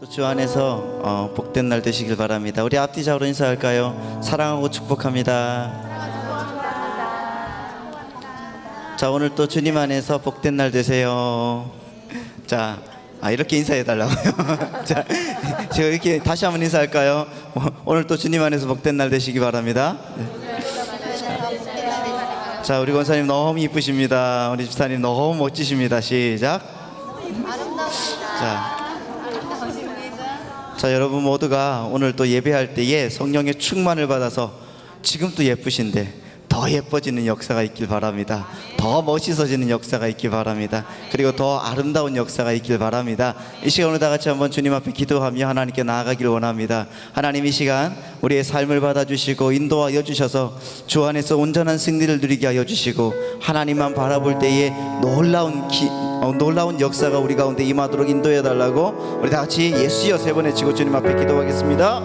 또 주 안에서 복된 날 되시길 바랍니다. 우리 앞뒤 좌우로 인사할까요? 사랑하고 축복합니다. 자, 오늘 또 주님 안에서 복된 날 되세요. 자, 이렇게 인사해 달라고요. 자, 제가 이렇게 다시 한번 인사할까요? 오늘 또 주님 안에서 복된 날 되시기 바랍니다. 자, 우리 권사님 너무 이쁘십니다. 우리 집사님 너무 멋지십니다. 시작. 자, 여러분 모두가 오늘 또 예배할 때에 성령의 충만을 받아서 지금도 예쁘신데 더 예뻐지는 역사가 있길 바랍니다. 더 멋있어지는 역사가 있길 바랍니다. 그리고 더 아름다운 역사가 있길 바랍니다. 이 시간 오늘 다 같이 한번 주님 앞에 기도하며 하나님께 나아가길 원합니다. 하나님, 이 시간 우리의 삶을 받아주시고 인도하여 주셔서 주 안에서 온전한 승리를 누리게 하여 주시고 하나님만 바라볼 때에 놀라운 역사가 우리 가운데 임하도록 인도해 달라고 우리 다 같이 예수여 세 번 외치고 주님 앞에 기도하겠습니다.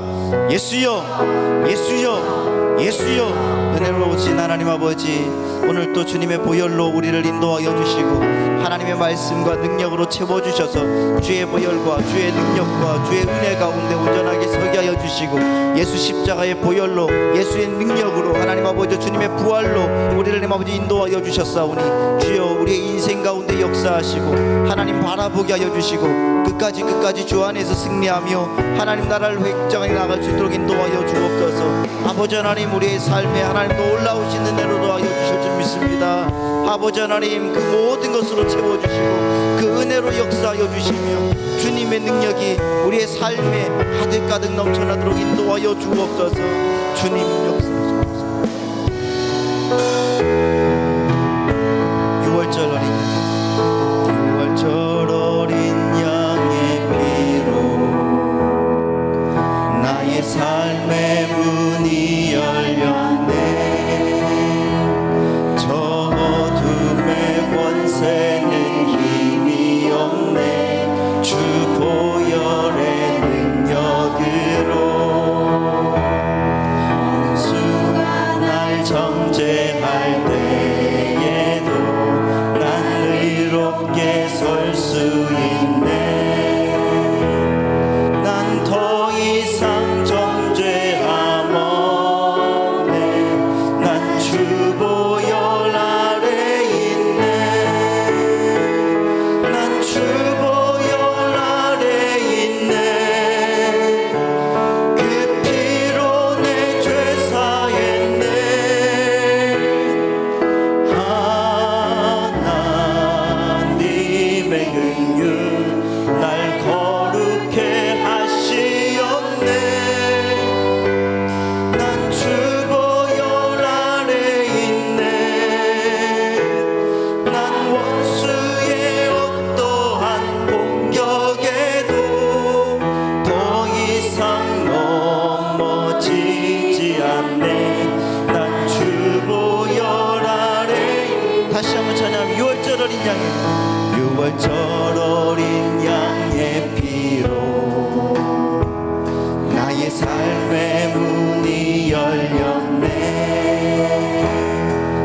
예수여, 예수여, 예수여. 은혜로우신 하나님 아버지, 오늘 또 주님의 보혈로 우리를 인도하여 주시고 하나님의 말씀과 능력으로 채워주셔서 주의 보혈과 주의 능력과 주의 은혜 가운데 온전하게 서게 하여 주시고 예수 십자가의 보혈로 예수의 능력으로 하나님 아버지 주님의 부활로 우리를 하나님 아버지 인도하여 주셨사오니 주여 우리의 인생 가운데 역사하시고 하나님 바라보게 하여 주시고 끝까지 주 안에서 승리하며 하나님 나라를 획장해 나갈 수 있도록 인도하여 주옵소서. 아버지 하나님, 우리의 삶에 하나님 놀라우신 은혜로 도와여 주실 줄 믿습니다. 아버지 하나님, 그 모든 것으로 채워주시고 그 은혜로 역사하여 주시며 주님의 능력이 우리의 삶에 가득가득 넘쳐나도록 인도하여 주옵소서. 주님 역사하옵소서. 6월절 어린 양의 피로 나의 삶의 문이 열렸네. 저 어둠의 권세는 힘이 없네. 주 보혈의 능력으로 수가 날 정죄할 때에도 난 의롭게 설 수 있네. 난 더 이상 정죄함 없네. 난 주 보혈 아래 있네. 난 주 보혈 아래 있네. 그 피로 내 죄 사했네. 하나님의 긍휼 날 거룩해 하시었네. 난 주 보혈 아래 있네. 난 원수의 어떠한 공격에도 더 이상 넘어지지 않네. 난 주 보혈 아래. 다시 한번 찬양하면 6월절 어린 양의 6월절 어린 양의 피로 나의 삶의 문이 열렸네.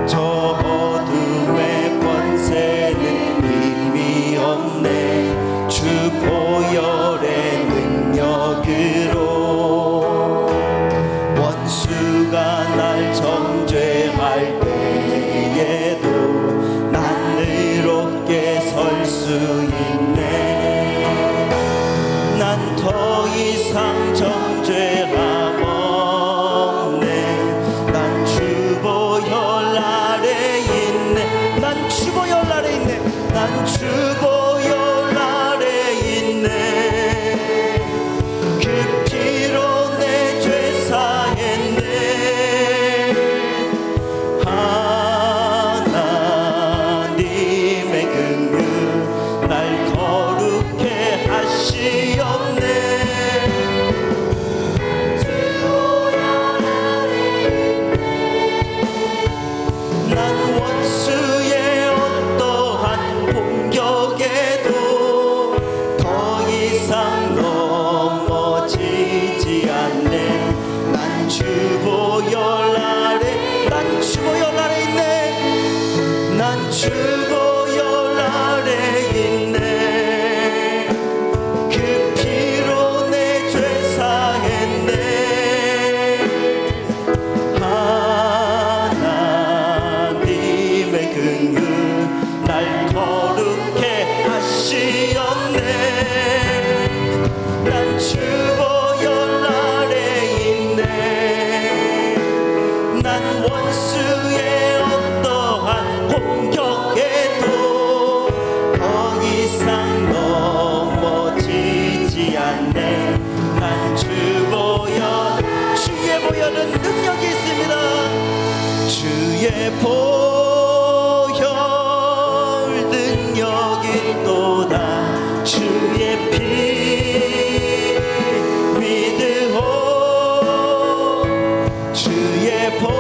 저 어둠의 권세는 힘이 없네. 주 보혈의 능력으로 원수가 날 정죄할 때에도 난 의롭게 설 수 있네. 난 더 이상 정죄함 없네. 난 주 보혈 아래 있네. 난 주 보혈 아래 있네. 난 주 보혈 아래 있네. 그 피로 내 죄 사했네. 하나님의 긍휼 날 거룩해 하시었네. 보이지 않네. 난 주보혈, 주의 보혈은 능력이 있습니다. 주의 보혈 능력이 있도다. 주의 피 믿으오. 주의 보혈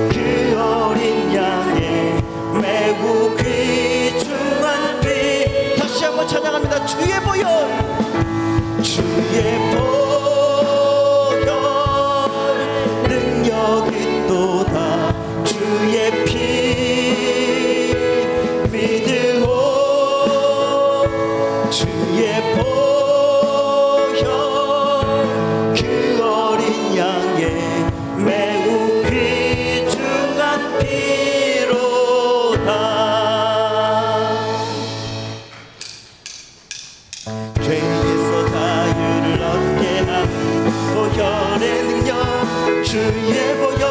그 어린 양의 매우 귀중한 피. 다시 한번 찬양합니다. 주의 보혈, 주의 보혈 능력 있도다. 주의 피 믿으오. 주의 보혈 그 어린 양의 매우 귀중한 피로다. 죄에서 자유를 얻게 하는 보혈의 능력. 주의 보혈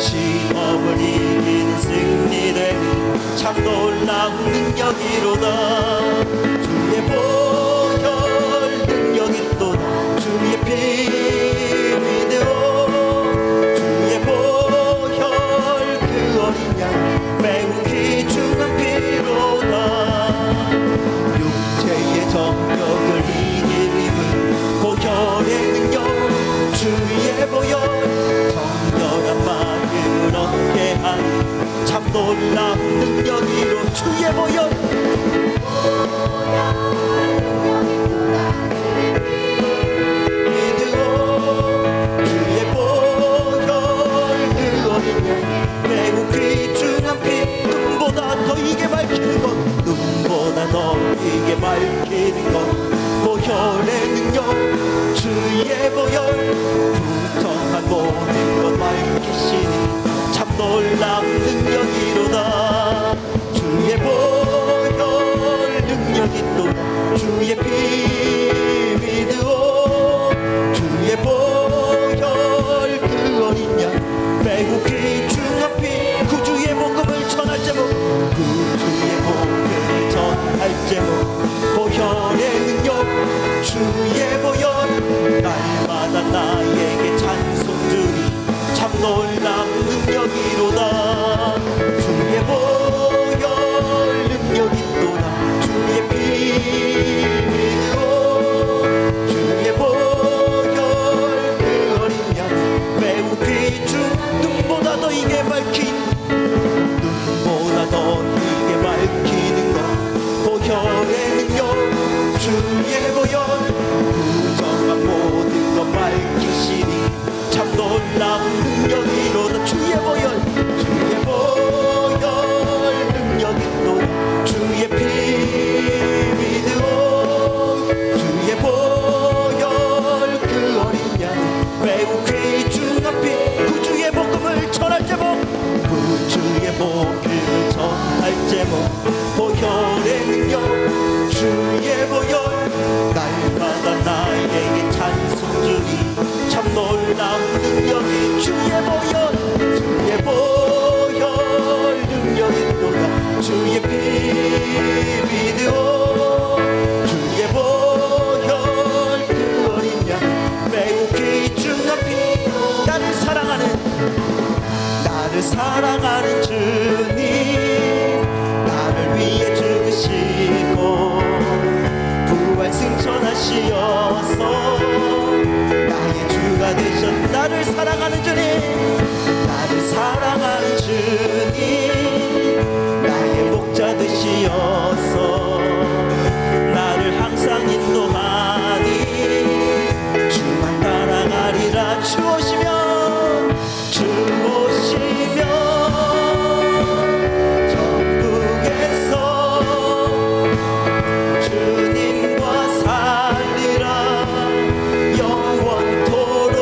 시험을 이기는 승리되는 참 놀라운 능력이로다. 주의 보혈 능력 있도다. 주의 피 믿으오. 주의 보혈 그 어린 양 매우 귀중한 피로다. 육체의 정욕을 이길 힘은 보혈의 능력. 주의 보혈 정결한 마음을 얻게 한 참 놀라운 능력이로. 주의 보혈 믿으오. 주의 보혈 그 어린 양 매우 귀중한 피. 눈보다 더 이게 밝히는 것, 눈보다 더 이게 밝히는 것 보혈의 능력. 주의 보혈 부정한 모든 것 밝히시니 참 놀라운 능력이로다. 주의 보혈 능력 있도다. 주의 피 믿으오. 주의 보혈 그 어린 양 매우 귀중한 피. 구주의 복음을 전할 제목, 구주의 복음을 전할 제목 보혈의 능력. 주의 보혈 날마다 나에게 찬송 주니 참 놀라운 능력이로다. 주의 보혈 능력 있도다. 주의 피 믿으오. 주의 보혈 그 어린 양 매우 귀중. 눈보다 더 이게 밝힌, 눈보다 더 이게 밝히는 것 보혈의 능력. 주의 보혈 부정한 모든 것 밝히시니 참 놀라운 능력이로다. 주의 보혈, 주의 보혈 능력 있도다. 주의 피 믿으오. 주의 보혈 그 어린 양 매우 귀중한 피. 구주의 복음을 전할 제목, 구주의 복음을 전할 제목 보혈의 능력. 주의 보혈 날마다 나에게 찬송 주니 참 놀라운 능력이. 주의 보혈, 주의 보혈 능력 있도다. 주의 피 믿으오. 주의 보혈 그 어린 양 매우 귀중한 피. 나를 사랑하는 주님, 나를 위해 죽으시고 부활 승천하시어서 나의 주가 되셨. 나를 사랑하는 주님, 나를 사랑하는 주님 나의 목자 되시어서 나를 항상 인도하니 주만 따라가리라. 주 오시면 천국에서 주님과 살리라 영원토록.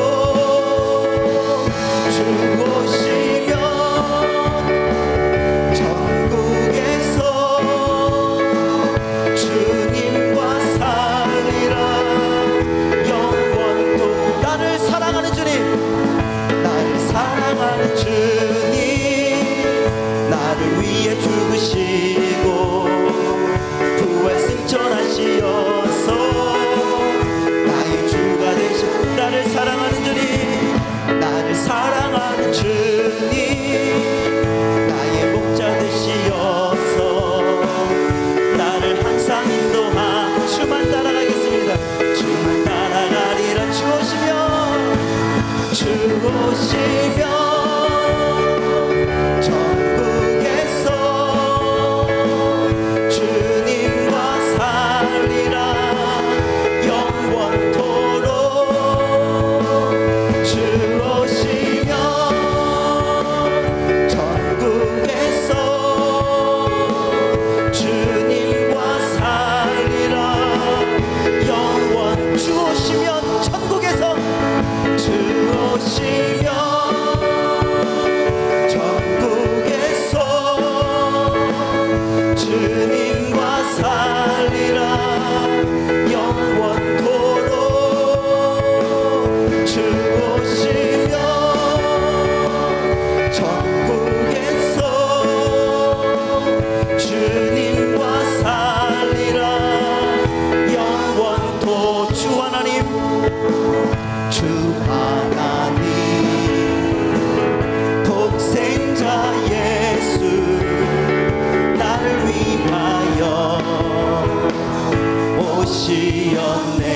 오시었네.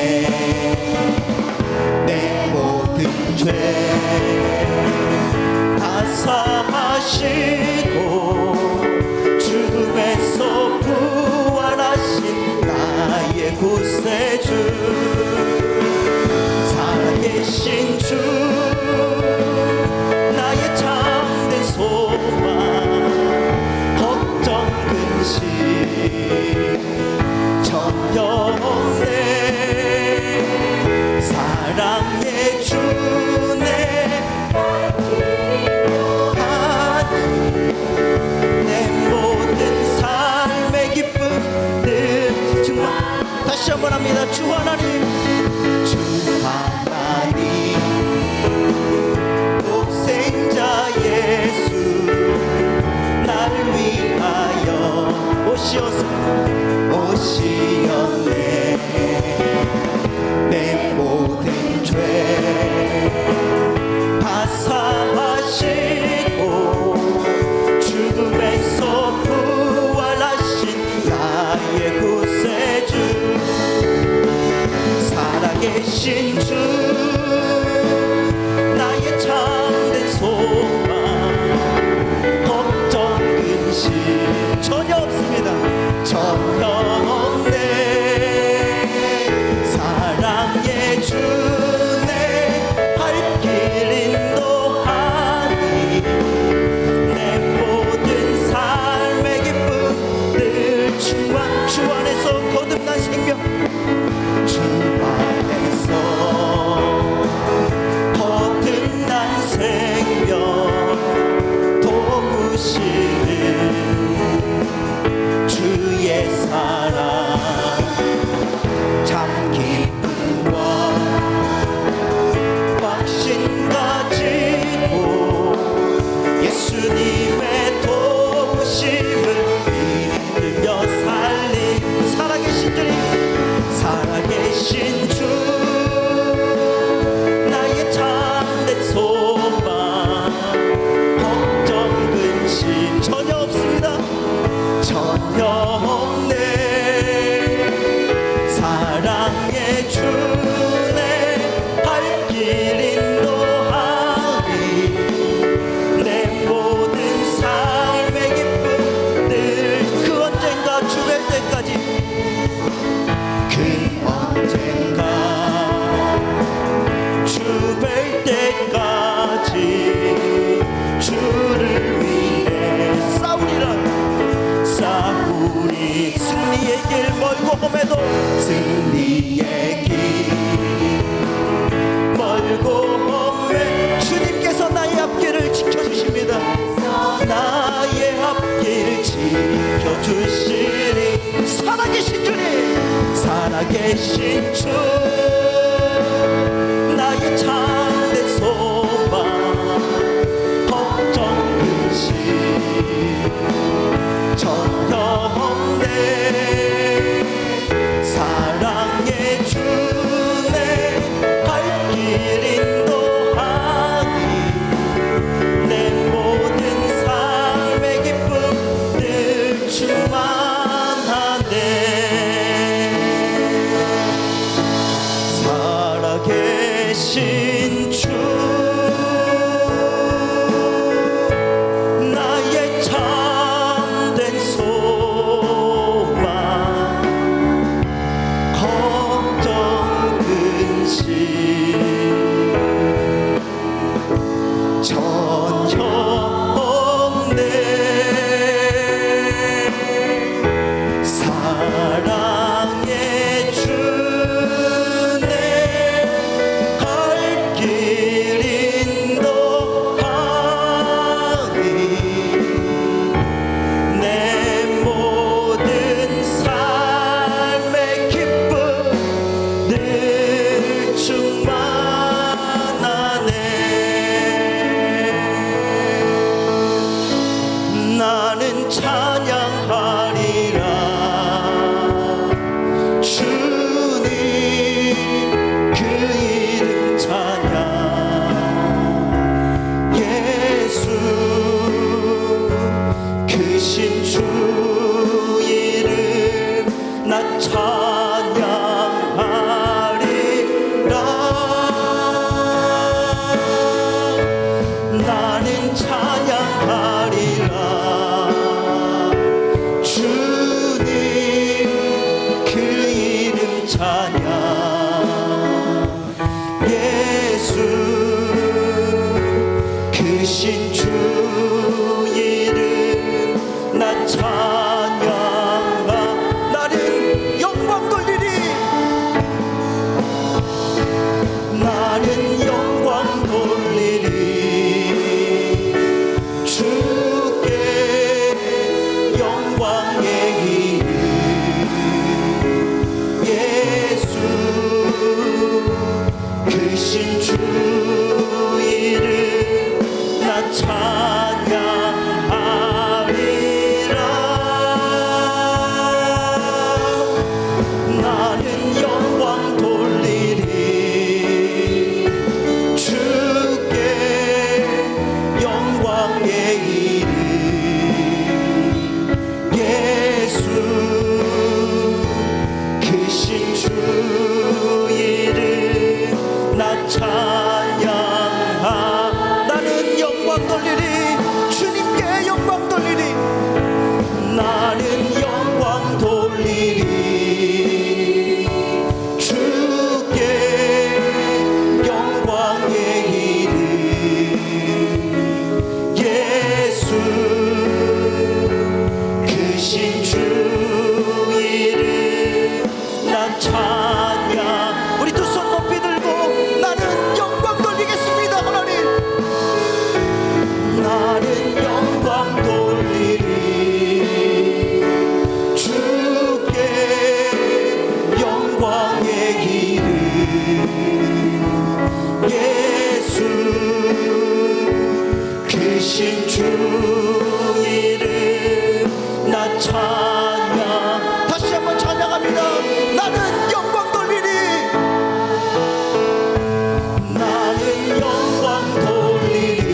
내 모든 죄 다 사하시고 죽음에서 부활하신 나의 구세주, 살아계신 주, 나의 참된 소망, 걱정 근심 전혀 없네. 사랑의 주네 내 모든 삶의 기쁨 늘 주만. 다시 한번 합니다. 주 하나님, 주 하나님, 독생자 예수 날 위하여 오시었네. 내 모든 죄 다 사하시고 죽음에서 부활하신 나의 구세주, 살아계신 주, 나의 참된 소망, 걱정 근심 전혀 없습니다. 전혀 없네. 사랑의 주네 발길 인도하니 내 모든 삶의 기쁨 늘 주 안에서 거듭난 생명, 주 안에서 거듭난 생명 도우시는 주의 사랑 참 기쁨과 확신 가지고 예수님의 도우심을 믿으며 살린 살아계신 주님, 살아계신 주, 나의 참된 소망, 걱정 근심 전혀 없습니다. 전혀 없네. 사랑의 주네 발길 인도하니 내 모든 삶의 기쁨 늘 그 언젠가 주뵐 때까지, 그 언젠가 주뵐 때까지 주를 위해 싸우리 승리의 길 멀고 험해도 승리의 길 멀고 험해 주님께서 나의 앞길을 지켜주십니다. 나의 앞길을 지켜주시니 살아계신 주님, 살아계신 주, 나의 참된 소망, 걱정 근심 전혀 없네. 사랑의 주네 발길 인도하니 내 모든 삶의 기쁨 늘 주만 하네. 살아계신 주, 나의 참된 소망, 걱정 근심 전혀 없네. 사랑의 주네 발길 찬양. 예수 크신 주 이름 나 찬양하. 나는 영광 돌리리. 나는 영광 돌리리. 주께 영광의 이름. 예수 크신 주 이름 나 찬양하리라. 나는 영광 돌리리. 주께 영광의 이름. 예수 크신 주 이름 나 찬양하. 나는 영광 돌리리. 주님께 영광 돌리리. 나는 영광 돌리리. 주께 영광의 이름. 예수 크신 주 이름 나 찬양. 우리 두 손 높이 들고 나는 영광 돌리겠습니다. 하나님 나는 영광 돌리리. 주께 영광의 이름. 예수 크신 주 이름 나 찬양. 다시 한번 찬양합니다. 나는 영광 돌리리. 나는 영광 돌리리.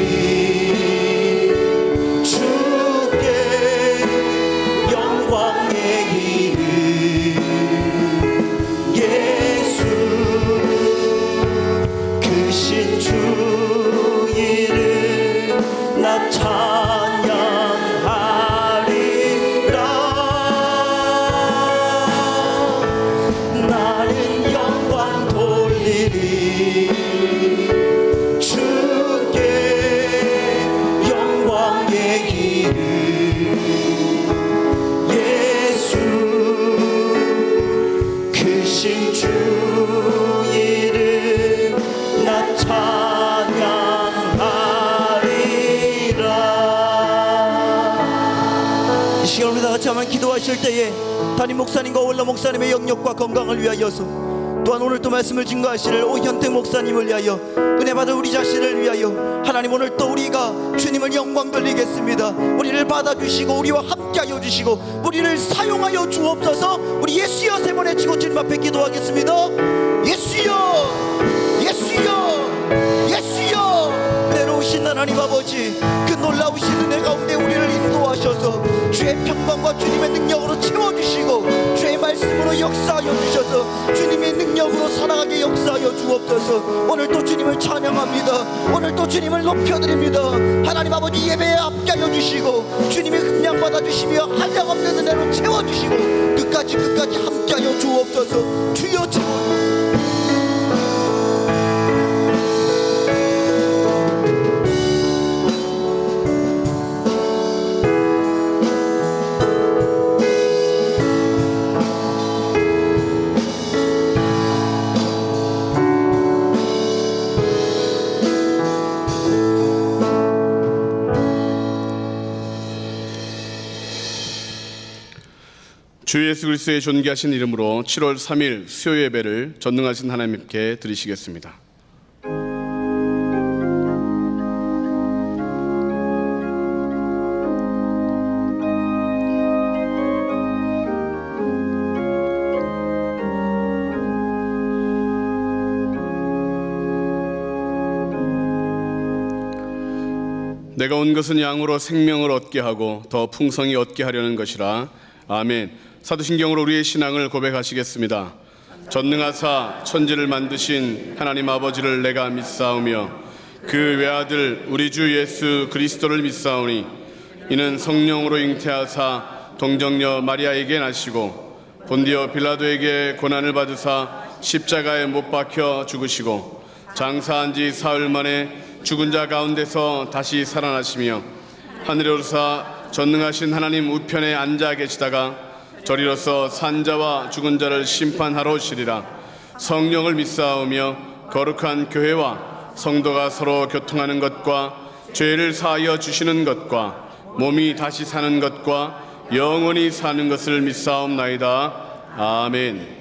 주께 영광의 이름. 예수 크신 주 이름 나 찬양하리라. 나는 영광 돌리리. 주께 영광의 이름. 예수 크신 주 이름 나 찬양하리라. 이 시간 우리 다 같이 한번 기도하실 때에 담임 목사님과 원로 목사님의 영역과 건강을 위하여서, 또한 오늘 또 말씀을 증거하실 오현택 목사님을 위하여, 은혜 받을 우리 자신을 위하여 하나님 오늘 또 우리가 주님을 영광 돌리겠습니다. 우리를 받아주시고 우리와 함께하여 주시고 우리를 사용하여 주옵소서. 우리 예수여 세 번 외치고 주님 앞에 기도하겠습니다. 예수여 예수여 예수여. 내려오신 하나님 아버지, 그 놀라우신 은혜 가운데 우리를 인도하셔서 주의 평강과 주님의 능력으로 채워주시고 주의 말씀으로 역사하여 주셔서 주님의 능력으로 살아가게 역사하여 주옵소서. 오늘 또 주님을 찬양합니다. 오늘 또 주님을 높여드립니다. 하나님 아버지, 예배에 함께하여 주시고 주님의 흠량 받아주시며 한량없는 은혜로 채워주시고 끝까지 함께하여 주옵소서. 주여 채워. 주 예수 그리스도의 존귀하신 이름으로 7월 3일 수요 예배를 전능하신 하나님께 드리시겠습니다. 내가 온 것은 양으로 생명을 얻게 하고 더 풍성히 얻게 하려는 것이라. 아멘. 사도신경으로 우리의 신앙을 고백하시겠습니다. 전능하사 천지를 만드신 하나님 아버지를 내가 믿사오며 그 외아들 우리 주 예수 그리스도를 믿사오니 이는 성령으로 잉태하사 동정녀 마리아에게 나시고 본디오 빌라도에게 고난을 받으사 십자가에 못 박혀 죽으시고 장사한 지 사흘 만에 죽은 자 가운데서 다시 살아나시며 하늘에 오르사 전능하신 하나님 우편에 앉아 계시다가 저리로서 산자와 죽은 자를 심판하러 오시리라. 성령을 믿사오며 거룩한 교회와 성도가 서로 교통하는 것과 죄를 사하여 주시는 것과 몸이 다시 사는 것과 영원히 사는 것을 믿사옵나이다. 아멘.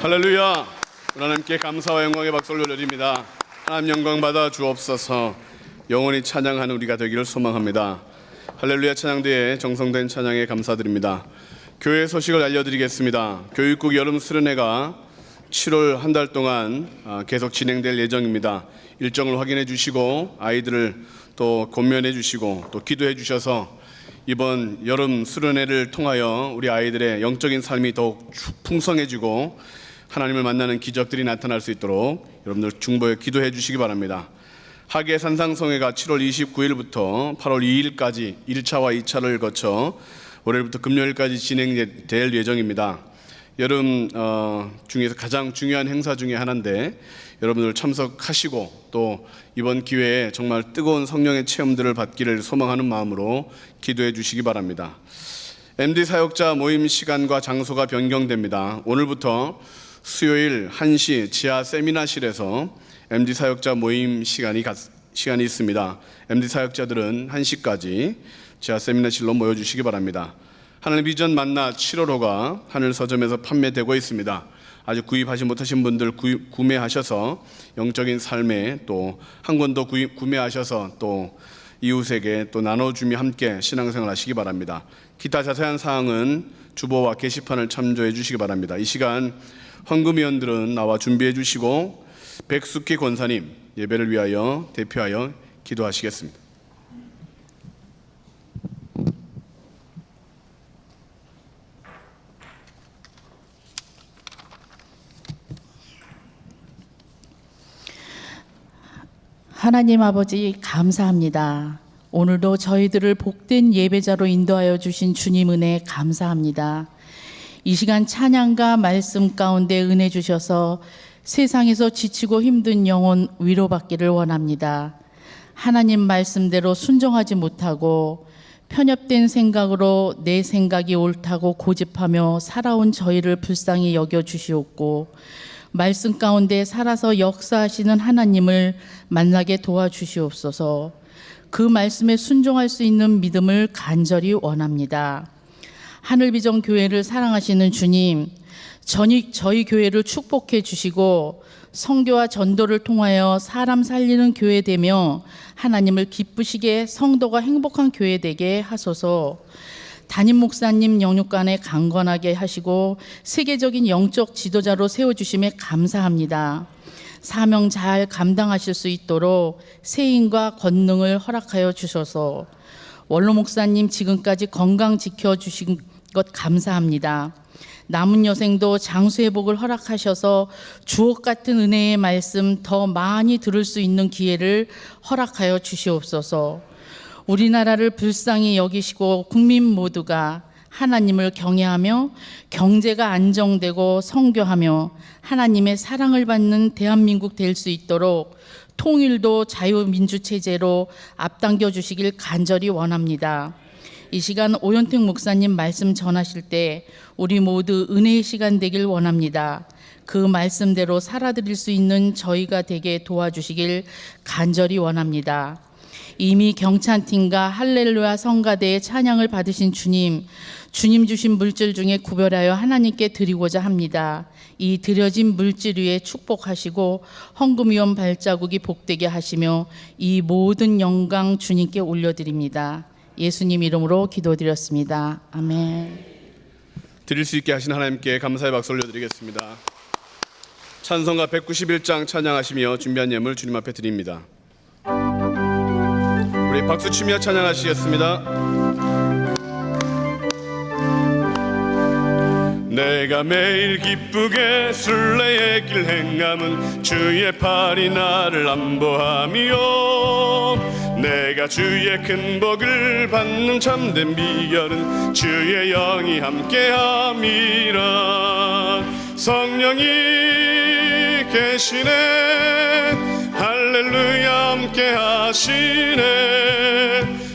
할렐루야. 하나님께 감사와 영광의 박수를 올려드립니다. 하나님 영광 받아 주옵소서. 영원히 찬양하는 우리가 되기를 소망합니다. 할렐루야 찬양대에 정성된 찬양에 감사드립니다. 교회 소식을 알려드리겠습니다. 교육국 여름 수련회가 7월 한 달 동안 계속 진행될 예정입니다. 일정을 확인해 주시고 아이들을 또 권면해 주시고 또 기도해 주셔서 이번 여름 수련회를 통하여 우리 아이들의 영적인 삶이 더욱 풍성해지고 하나님을 만나는 기적들이 나타날 수 있도록 여러분들 중보에 기도해 주시기 바랍니다. 하계 산상성회가 7월 29일부터 8월 2일까지 1차와 2차를 거쳐 월요일부터 금요일까지 진행될 예정입니다. 여름 중에서 가장 중요한 행사 중에 하나인데 여러분들 참석하시고 또 이번 기회에 정말 뜨거운 성령의 체험들을 받기를 소망하는 마음으로 기도해 주시기 바랍니다. MD 사역자 모임 시간과 장소가 변경됩니다. 오늘부터 수요일 1시 지하 세미나실에서 MD 사역자 모임 시간이 있습니다. MD 사역자들은 1시까지, 지하 세미나실로 모여주시기 바랍니다. 하늘 비전 만나 7월호가 하늘 서점에서 판매되고 있습니다. 아직 구입하지 못하신 분들 구매하셔서 영적인 삶에 또 한 권 더 구매하셔서 또 이웃에게 또 나눠주며 함께 신앙생활 하시기 바랍니다. 기타 자세한 사항은 주보와 게시판을 참조해 주시기 바랍니다. 이 시간 헌금위원들은 나와 준비해 주시고 백숙희 권사님 예배를 위하여 대표하여 기도하시겠습니다. 하나님 아버지 감사합니다. 오늘도 저희들을 복된 예배자로 인도하여 주신 주님 은혜 감사합니다. 이 시간 찬양과 말씀 가운데 은혜 주셔서 세상에서 지치고 힘든 영혼 위로받기를 원합니다. 하나님 말씀대로 순종하지 못하고 편협된 생각으로 내 생각이 옳다고 고집하며 살아온 저희를 불쌍히 여겨 주시옵고 말씀 가운데 살아서 역사하시는 하나님을 만나게 도와주시옵소서. 그 말씀에 순종할 수 있는 믿음을 간절히 원합니다. 하늘비전 교회를 사랑하시는 주님, 저희 교회를 축복해 주시고 선교와 전도를 통하여 사람 살리는 교회 되며 하나님을 기쁘시게 성도가 행복한 교회 되게 하소서. 담임 목사님 영육간에 강건하게 하시고 세계적인 영적 지도자로 세워주심에 감사합니다. 사명 잘 감당하실 수 있도록 세임과 권능을 허락하여 주셔서 원로 목사님 지금까지 건강 지켜주신 것 감사합니다. 남은 여생도 장수회복을 허락하셔서 주옥 같은 은혜의 말씀 더 많이 들을 수 있는 기회를 허락하여 주시옵소서. 우리나라를 불쌍히 여기시고 국민 모두가 하나님을 경외하며 경제가 안정되고 선교하며 하나님의 사랑을 받는 대한민국 될 수 있도록 통일도 자유민주체제로 앞당겨 주시길 간절히 원합니다. 이 시간 오현택 목사님 말씀 전하실 때 우리 모두 은혜의 시간 되길 원합니다. 그 말씀대로 살아드릴 수 있는 저희가 되게 도와주시길 간절히 원합니다. 이미 경찬팀과 할렐루야 성가대의 찬양을 받으신 주님 주신 물질 중에 구별하여 하나님께 드리고자 합니다. 이 드려진 물질 위에 축복하시고 헌금위원 발자국이 복되게 하시며 이 모든 영광 주님께 올려드립니다. 예수님 이름으로 기도드렸습니다. 아멘. 드릴 수 있게 하신 하나님께 감사의 박수 올려드리겠습니다. 찬송가 191장 찬양하시며 준비한 예물 주님 앞에 드립니다. 우리 박수 치며 찬양하시겠습니다. 내가 매일 기쁘게 순례의 길 행함은 주의 팔이 나를 안보하며 내가 주의 큰 복을 받는 참된 비결은 주의 영이 함께함이라. 성령이 계시네 할렐루야 함께하시네.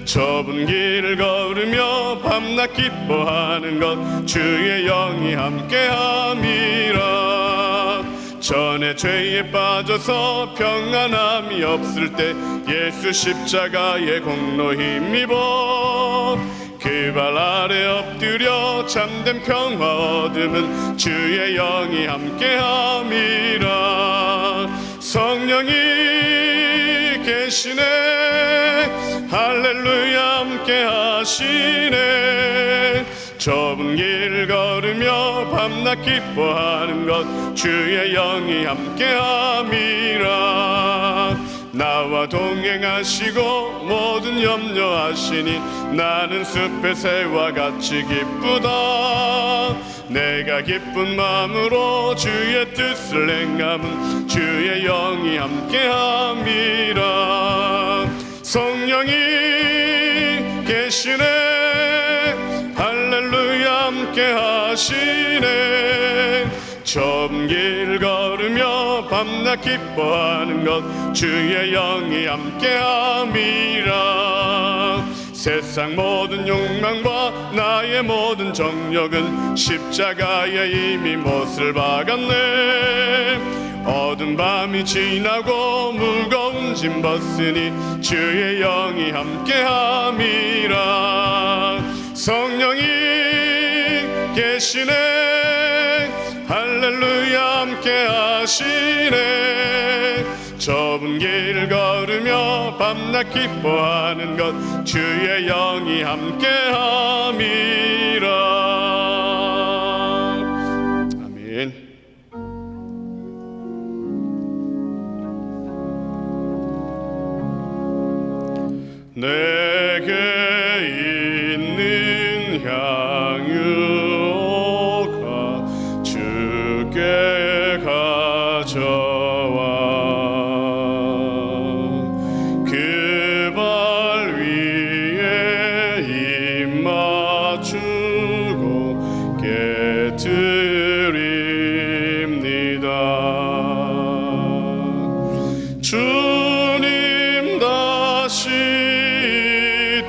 좁은 길을 걸으며 밤낮 기뻐하는 것 주의 영이 함께함이라. 전에 죄에 빠져서 평안함이 없을 때 예수 십자가의 공로 힘입어 그 발 아래 엎드려 참된 평화 얻음은 주의 영이 함께함이라. 성령이 계시네 할렐루야 함께하시네. 좁은 길을 걸으며 밤낮 기뻐하는 것 주의 영이 함께함이라. 나와 동행하시고 모든 염려하시니 나는 숲의 새와 같이 기쁘다. 내가 기쁜 마음으로 주의 뜻을 행함은 주의 영이 함께함이라. 성령이 계시네 할렐루야 함께하시네. 좁은 길 걸으며 밤낮 기뻐하는 것 주의 영이 함께함이라. 세상 모든 욕망과 나의 모든 정욕은 십자가에 이미 못을 박았네. 어두운 밤이 지나고 무거운 짐 벗으니 주의 영이 함께함이라. 성령이 계시네 할렐루야 함께하시네. 좁은 길 걸으며 밤낮 기뻐하는 것 주의 영이 함께함이라. 아멘. 내게 있는 향유가 주께 가져와 그 발 위에 입 맞추고 깨뜨립니다. 주님 다시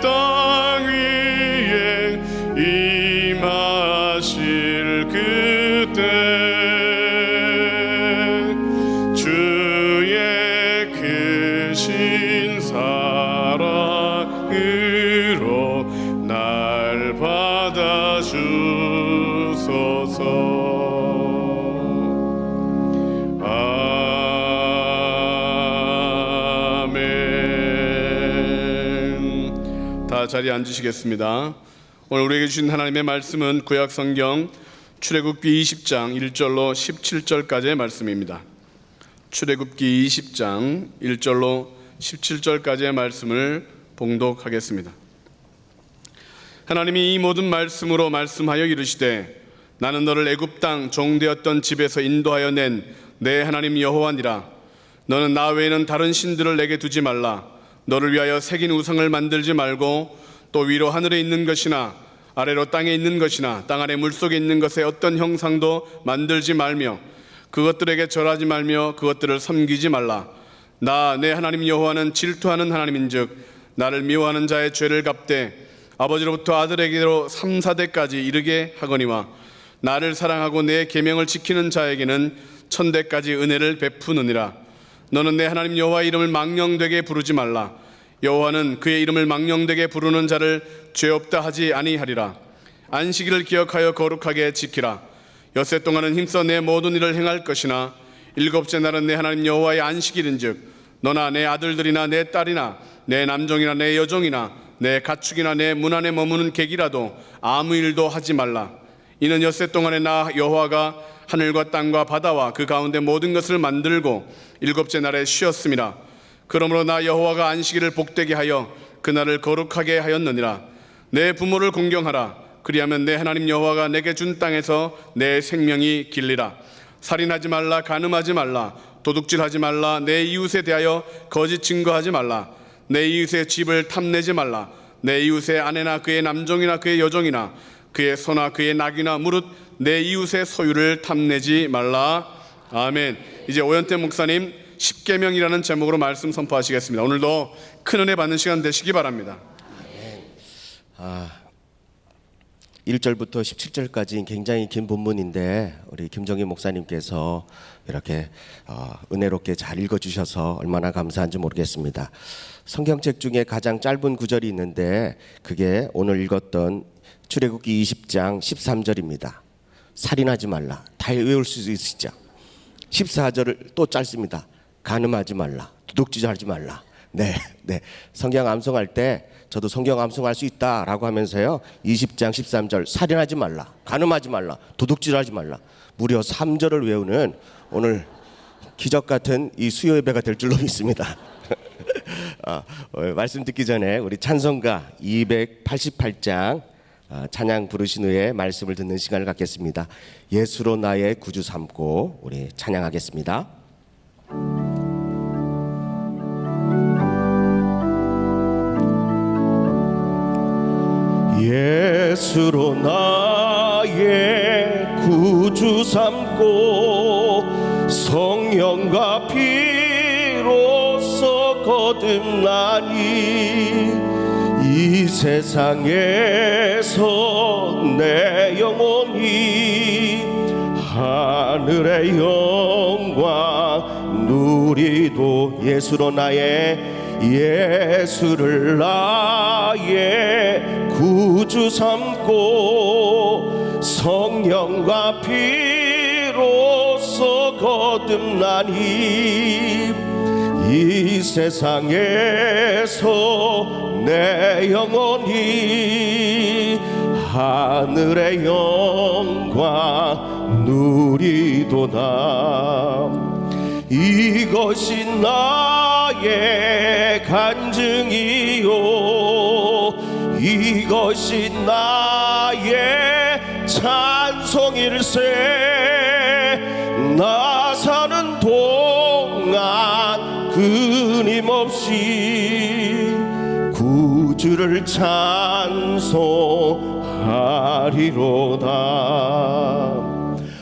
땅 위에 임하실 그때 주의 크신 사랑으로 날 받아주소서. 다 자리에 앉으시겠습니다. 오늘 우리에게 주신 하나님의 말씀은 구약 성경 출애굽기 20장 1절로 17절까지의 말씀입니다. 출애굽기 20장 1절로 17절까지의 말씀을 봉독하겠습니다. 하나님이 이 모든 말씀으로 말씀하여 이르시되 나는 너를 애굽 땅 종되었던 집에서 인도하여 낸 내 하나님 여호와니라. 너는 나 외에는 다른 신들을 내게 두지 말라. 너를 위하여 새긴 우상을 만들지 말고 또 위로 하늘에 있는 것이나 아래로 땅에 있는 것이나 땅 아래 물속에 있는 것의 어떤 형상도 만들지 말며 그것들에게 절하지 말며 그것들을 섬기지 말라. 나 내 하나님 여호와는 질투하는 하나님인즉 나를 미워하는 자의 죄를 갚되 아버지로부터 아들에게로 3, 4대까지 이르게 하거니와 나를 사랑하고 내 계명을 지키는 자에게는 천대까지 은혜를 베푸느니라. 너는 내 하나님 여호와의 이름을 망령되게 부르지 말라. 여호와는 그의 이름을 망령되게 부르는 자를 죄 없다 하지 아니하리라. 안식일을 기억하여 거룩하게 지키라. 엿새 동안은 힘써 내 모든 일을 행할 것이나 일곱째 날은 내 하나님 여호와의 안식일인즉 너나 내 아들들이나 내 딸이나 내 남종이나 내 여종이나 내 가축이나 내 문 안에 머무는 객이라도 아무 일도 하지 말라. 이는 엿새 동안에 나 여호와가 하늘과 땅과 바다와 그 가운데 모든 것을 만들고 일곱째 날에 쉬었음이라. 그러므로 나 여호와가 안식일을 복되게 하여 그날을 거룩하게 하였느니라. 내 부모를 공경하라. 그리하면 내 하나님 여호와가 내게 준 땅에서 내 생명이 길리라. 살인하지 말라. 간음하지 말라. 도둑질하지 말라. 내 이웃에 대하여 거짓 증거하지 말라. 내 이웃의 집을 탐내지 말라. 내 이웃의 아내나 그의 남종이나 그의 여종이나 그의 소나 그의 낙이나 무릇 내 이웃의 소유를 탐내지 말라. 아멘. 이제 오현태 목사님 십계명이라는 제목으로 말씀 선포하시겠습니다. 오늘도 큰 은혜 받는 시간 되시기 바랍니다. 1절부터 17절까지 굉장히 긴 본문인데 우리 김정희 목사님께서 이렇게 은혜롭게 잘 읽어주셔서 얼마나 감사한지 모르겠습니다. 성경책 중에 가장 짧은 구절이 있는데 그게 오늘 읽었던 출애굽기 20장 13절입니다. 살인하지 말라. 다 외울 수 있으시죠? 14절을 또 짧습니다. 간음하지 말라. 도둑질하지 말라. 네. 성경 암송할 때 저도 성경 암송할 수 있다라고 하면서요 20장 13절 살인하지 말라, 간음하지 말라, 도둑질하지 말라 무려 3절을 외우는 오늘 기적 같은 이 수요 예배가 될 줄로 믿습니다. 말씀 듣기 전에 우리 찬송가 288장 찬양 부르신 후에 말씀을 듣는 시간을 갖겠습니다. 예수로 나의 구주 삼고 우리 찬양하겠습니다. 예수로 나의 구주 삼고 성령과 피로써 거듭나니 이 세상에서 내 영혼이 하늘의 영광 우리도 예수로 예수를 나의 구주 삼고 성령과 피로써 거듭나니 이 세상에서 내 영혼이 하늘의 영광 누리도다. 이것이 나의 간증이요, 이것이 나의 찬송일세. 나 사는 동안 끊임없이 구주를 찬송하리로다.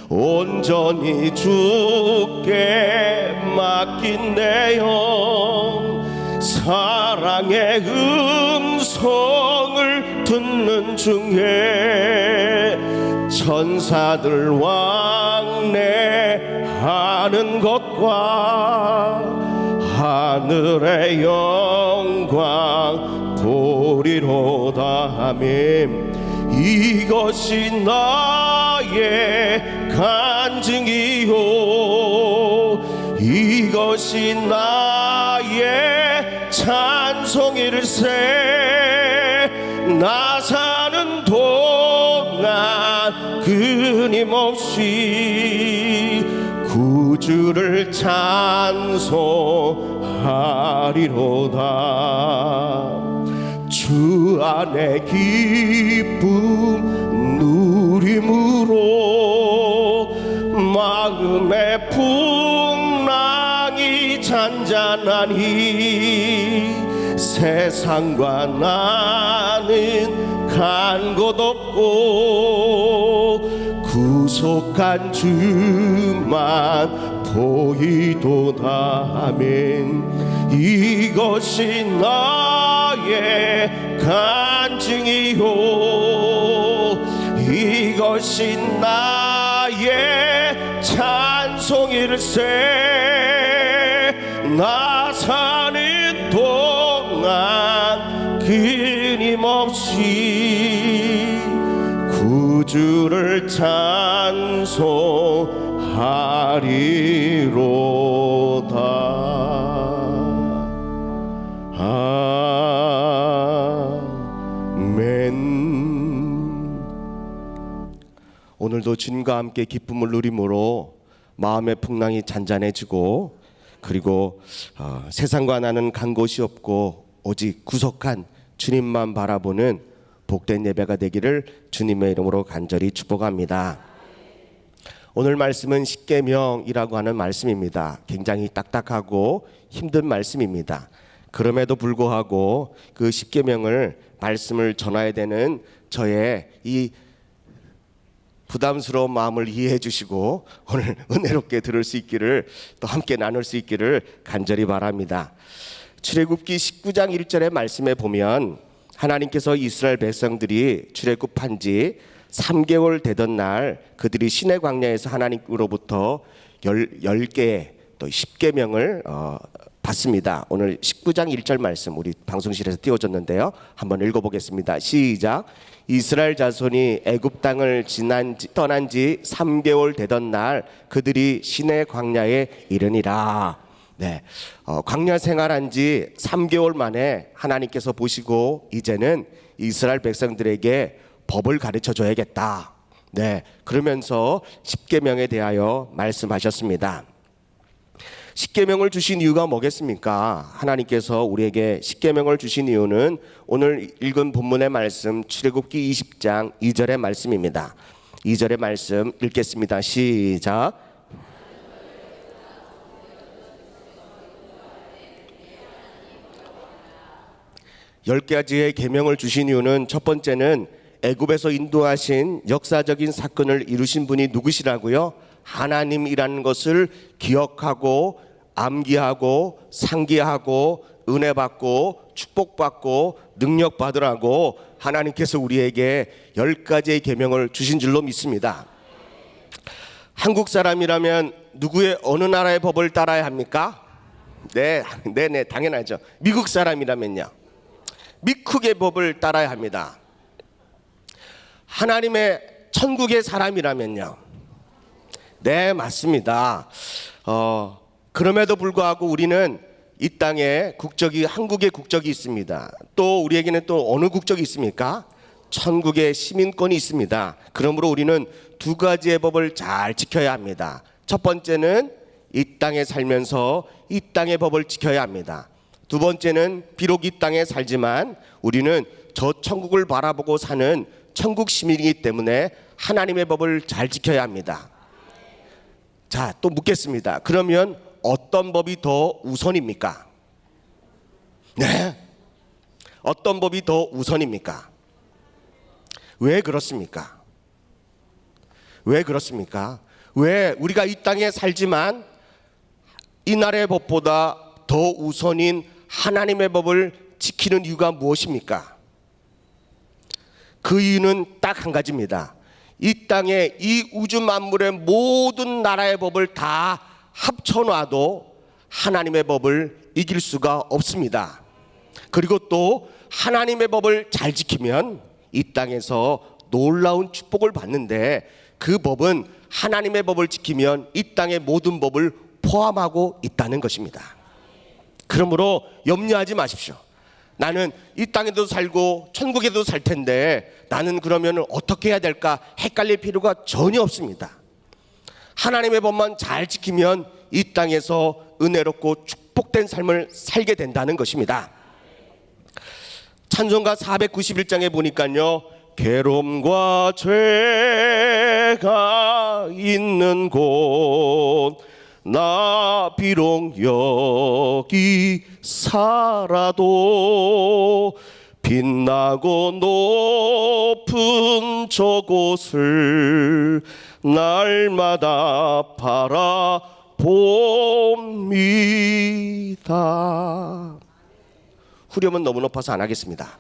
온전히 주께 맡긴 내 영, 사랑의 음성을 듣는 중에 천사들 왕래하는 것과 하늘의 영광 보리로다. 아멘. 이것이 나의 간증이요, 이것이 나의 찬송일세. 나 사는 동안 끊임없이 구주를 찬송하리로다. 주 안에 기쁨 누림으로 마음의 풍랑이 잔잔하니 세상과 나는 간 곳 없고 구속한 주만 보이도다. 아멘. 이것이 나의 간증이요, 이것이 나의 찬송일세. 나 사는 동안 끊임없이 구주를 찬송하리로다. 아멘. 오늘도 주님과 함께 기쁨을 누림으로 마음의 풍랑이 잔잔해지고, 그리고 세상과 나는 간 곳이 없고 오직 구속한 주님만 바라보는 복된 예배가 되기를 주님의 이름으로 간절히 축복합니다. 오늘 말씀은 십계명이라고 하는 말씀입니다. 굉장히 딱딱하고 힘든 말씀입니다. 그럼에도 불구하고 그 십계명을 말씀을 전해야 되는 저의 이 부담스러운 마음을 이해해 주시고 오늘 은혜롭게 들을 수 있기를, 또 함께 나눌 수 있기를 간절히 바랍니다. 출애굽기 19장 1절의 말씀에 보면 하나님께서 이스라엘 백성들이 출애굽한 지 3개월 되던 날 그들이 시내 광야에서 하나님으로부터 10개의 또 10계명을 받습니다. 오늘 19장 1절 말씀 우리 방송실에서 띄워줬는데요. 한번 읽어보겠습니다. 시작. 이스라엘 자손이 애굽 땅을 떠난 지 3개월 되던 날 그들이 시내 광야에 이르니라. 네, 광야 생활한 지 3개월 만에 하나님께서 보시고 이제는 이스라엘 백성들에게 법을 가르쳐 줘야겠다. 네, 그러면서 십계명에 대하여 말씀하셨습니다. 십계명을 주신 이유가 뭐겠습니까? 하나님께서 우리에게 십계명을 주신 이유는 오늘 읽은 본문의 말씀 출애굽기 20장 2절의 말씀입니다. 2절의 말씀 읽겠습니다. 시작. 열 가지의 계명을 주신 이유는 첫 번째는 애굽에서 인도하신 역사적인 사건을 이루신 분이 누구시라고요? 하나님이라는 것을 기억하고 암기하고 상기하고 은혜 받고 축복받고 능력 받으라고 하나님께서 우리에게 10가지의 계명을 주신 줄로 믿습니다. 한국 사람이라면 누구의 어느 나라의 법을 따라야 합니까? 네, 당연하죠. 미국 사람이라면요, 미국의 법을 따라야 합니다. 하나님의 천국의 사람이라면요, 네, 맞습니다. 그럼에도 불구하고 우리는 이 땅에 국적이 한국의 국적이 있습니다. 또 우리에게는 또 어느 국적이 있습니까? 천국의 시민권이 있습니다. 그러므로 우리는 두 가지의 법을 잘 지켜야 합니다. 첫 번째는 이 땅에 살면서 이 땅의 법을 지켜야 합니다. 두 번째는 비록 이 땅에 살지만 우리는 저 천국을 바라보고 사는 천국 시민이기 때문에 하나님의 법을 잘 지켜야 합니다. 자, 또 묻겠습니다. 그러면 어떤 법이 더 우선입니까? 네? 어떤 법이 더 우선입니까? 왜 그렇습니까? 왜 그렇습니까? 왜 우리가 이 땅에 살지만 이 나라의 법보다 더 우선인 하나님의 법을 지키는 이유가 무엇입니까? 그 이유는 딱 한 가지입니다. 이 땅에 이 우주 만물의 모든 나라의 법을 다 합쳐놔도 하나님의 법을 이길 수가 없습니다. 그리고 또 하나님의 법을 잘 지키면 이 땅에서 놀라운 축복을 받는데, 그 법은 하나님의 법을 지키면 이 땅의 모든 법을 포함하고 있다는 것입니다. 그러므로 염려하지 마십시오. 나는 이 땅에도 살고 천국에도 살 텐데 나는 그러면 어떻게 해야 될까 헷갈릴 필요가 전혀 없습니다. 하나님의 법만 잘 지키면 이 땅에서 은혜롭고 축복된 삶을 살게 된다는 것입니다. 찬송가 491장에 보니까요, 괴로움과 죄가 있는 곳 나 비록 여기 살아도 빛나고 높은 저곳을 날마다 바라봅니다. 후렴은 너무 높아서 안 하겠습니다.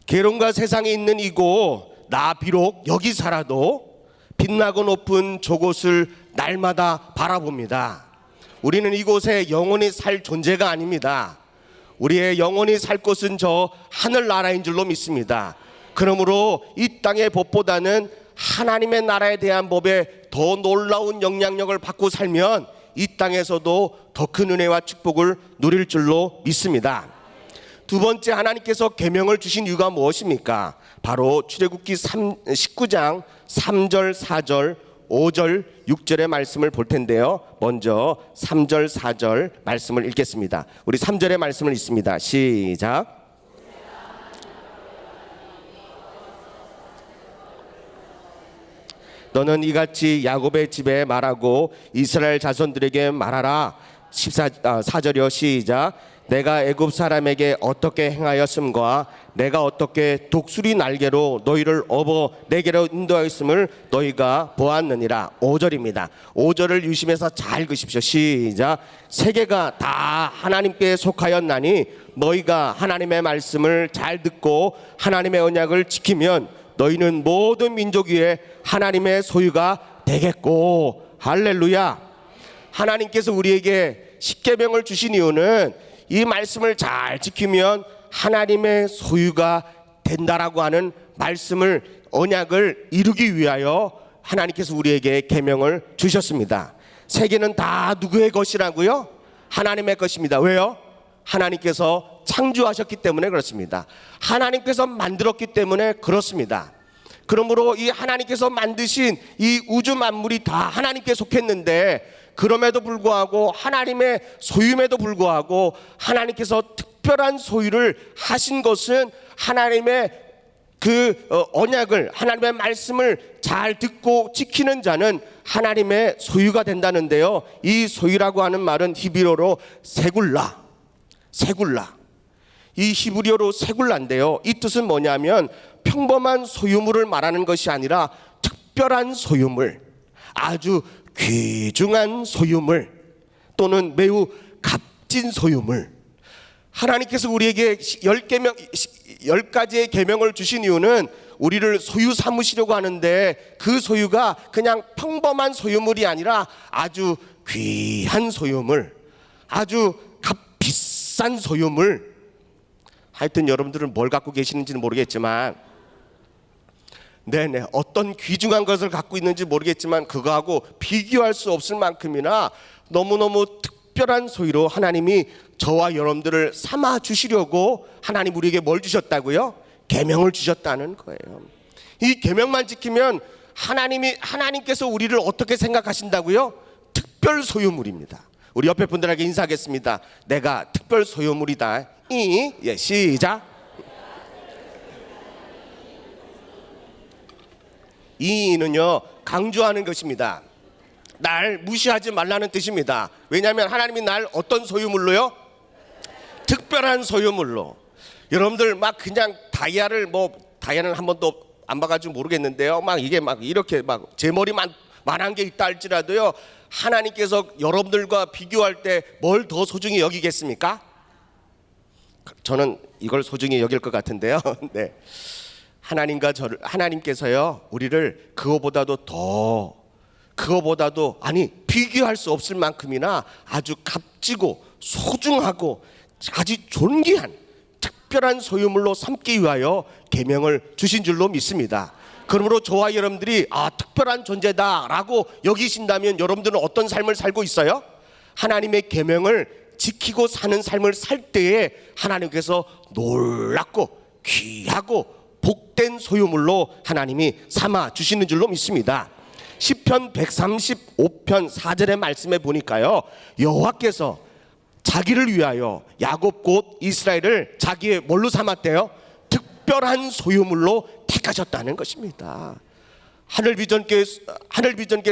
괴로움과 세상에 있는 이곳 나 비록 여기 살아도 빛나고 높은 저곳을 날마다 바라봅니다. 우리는 이곳에 영원히 살 존재가 아닙니다. 우리의 영원히 살 곳은 저 하늘나라인 줄로 믿습니다. 그러므로 이 땅의 법보다는 하나님의 나라에 대한 법에 더 놀라운 영향력을 받고 살면 이 땅에서도 더 큰 은혜와 축복을 누릴 줄로 믿습니다. 두 번째, 하나님께서 계명을 주신 이유가 무엇입니까? 바로 출애굽기 19장 3절, 4절, 5절, 6절의 말씀을 볼 텐데요. 먼저 3절, 4절 말씀을 읽겠습니다. 우리 3절의 말씀을 읽습니다. 시작. 너는 이같이 야곱의 집에 말하고 이스라엘 자손들에게 말하라. 4절이요. 시작. 내가 애굽 사람에게 어떻게 행하였음과 내가 어떻게 독수리 날개로 너희를 업어 내게로 인도하였음을 너희가 보았느니라. 5절입니다. 5절을 유심해서 잘 읽으십시오. 시작. 세계가 다 하나님께 속하였나니 너희가 하나님의 말씀을 잘 듣고 하나님의 언약을 지키면 너희는 모든 민족 위에 하나님의 소유가 되겠고. 할렐루야. 하나님께서 우리에게 십계명을 주신 이유는 이 말씀을 잘 지키면 하나님의 소유가 된다라고 하는 말씀을, 언약을 이루기 위하여 하나님께서 우리에게 계명을 주셨습니다. 세계는 다 누구의 것이라고요? 하나님의 것입니다. 왜요? 하나님께서 창조하셨기 때문에 그렇습니다. 하나님께서 만들었기 때문에 그렇습니다. 그러므로 이 하나님께서 만드신 이 우주 만물이 다 하나님께 속했는데, 그럼에도 불구하고 하나님의 소유임에도 불구하고 하나님께서 특별한 소유를 하신 것은 하나님의 그 언약을, 하나님의 말씀을 잘 듣고 지키는 자는 하나님의 소유가 된다는데요. 이 소유라고 하는 말은 히브리어로 세굴라. 이 히브리어로 세굴라인데요. 이 뜻은 뭐냐면 평범한 소유물을 말하는 것이 아니라 특별한 소유물, 아주 귀중한 소유물, 또는 매우 값진 소유물. 하나님께서 우리에게 10가지의 계명을 주신 이유는 우리를 소유 삼으시려고 하는데 그 소유가 그냥 평범한 소유물이 아니라 아주 귀한 소유물, 아주 비싼 소유물. 하여튼 여러분들은 뭘 갖고 계시는지는 모르겠지만 네네 어떤 귀중한 것을 갖고 있는지 모르겠지만 그거하고 비교할 수 없을 만큼이나 너무너무 특별한 소유로 하나님이 저와 여러분들을 삼아 주시려고 하나님 우리에게 뭘 주셨다고요? 계명을 주셨다는 거예요. 이 계명만 지키면 하나님께서 우리를 어떻게 생각하신다고요? 특별 소유물입니다. 우리 옆에 분들에게 인사하겠습니다. 내가 특별 소유물이다. 시작. 이는요 강조하는 것입니다. 날 무시하지 말라는 뜻입니다. 왜냐하면 하나님이 날 어떤 소유물로요? 특별한 소유물로. 여러분들 막 그냥 다이아는 한 번도 안 봐가지고 모르겠는데요. 막 이게 막 이렇게 막 제 머리만 만한 게 있다 할지라도요, 하나님께서 여러분들과 비교할 때 뭘 더 소중히 여기겠습니까? 저는 이걸 소중히 여길 것 같은데요. 네. 하나님께서요 우리를 그거보다도 비교할 수 없을 만큼이나 아주 값지고 소중하고 아주 존귀한 특별한 소유물로 삼기 위하여 계명을 주신 줄로 믿습니다. 그러므로 저와 여러분들이 특별한 존재다라고 여기신다면 여러분들은 어떤 삶을 살고 있어요? 하나님의 계명을 지키고 사는 삶을 살 때에 하나님께서 놀랍고 귀하고 복된 소유물로 하나님이 삼아 주시는 줄로 믿습니다. 시편 135편 4절의 말씀에 보니까요, 여호와께서 자기를 위하여 야곱 곧 이스라엘을 자기의 뭘로 삼았대요? 특별한 소유물로 택하셨다는 것입니다. 하늘비전교에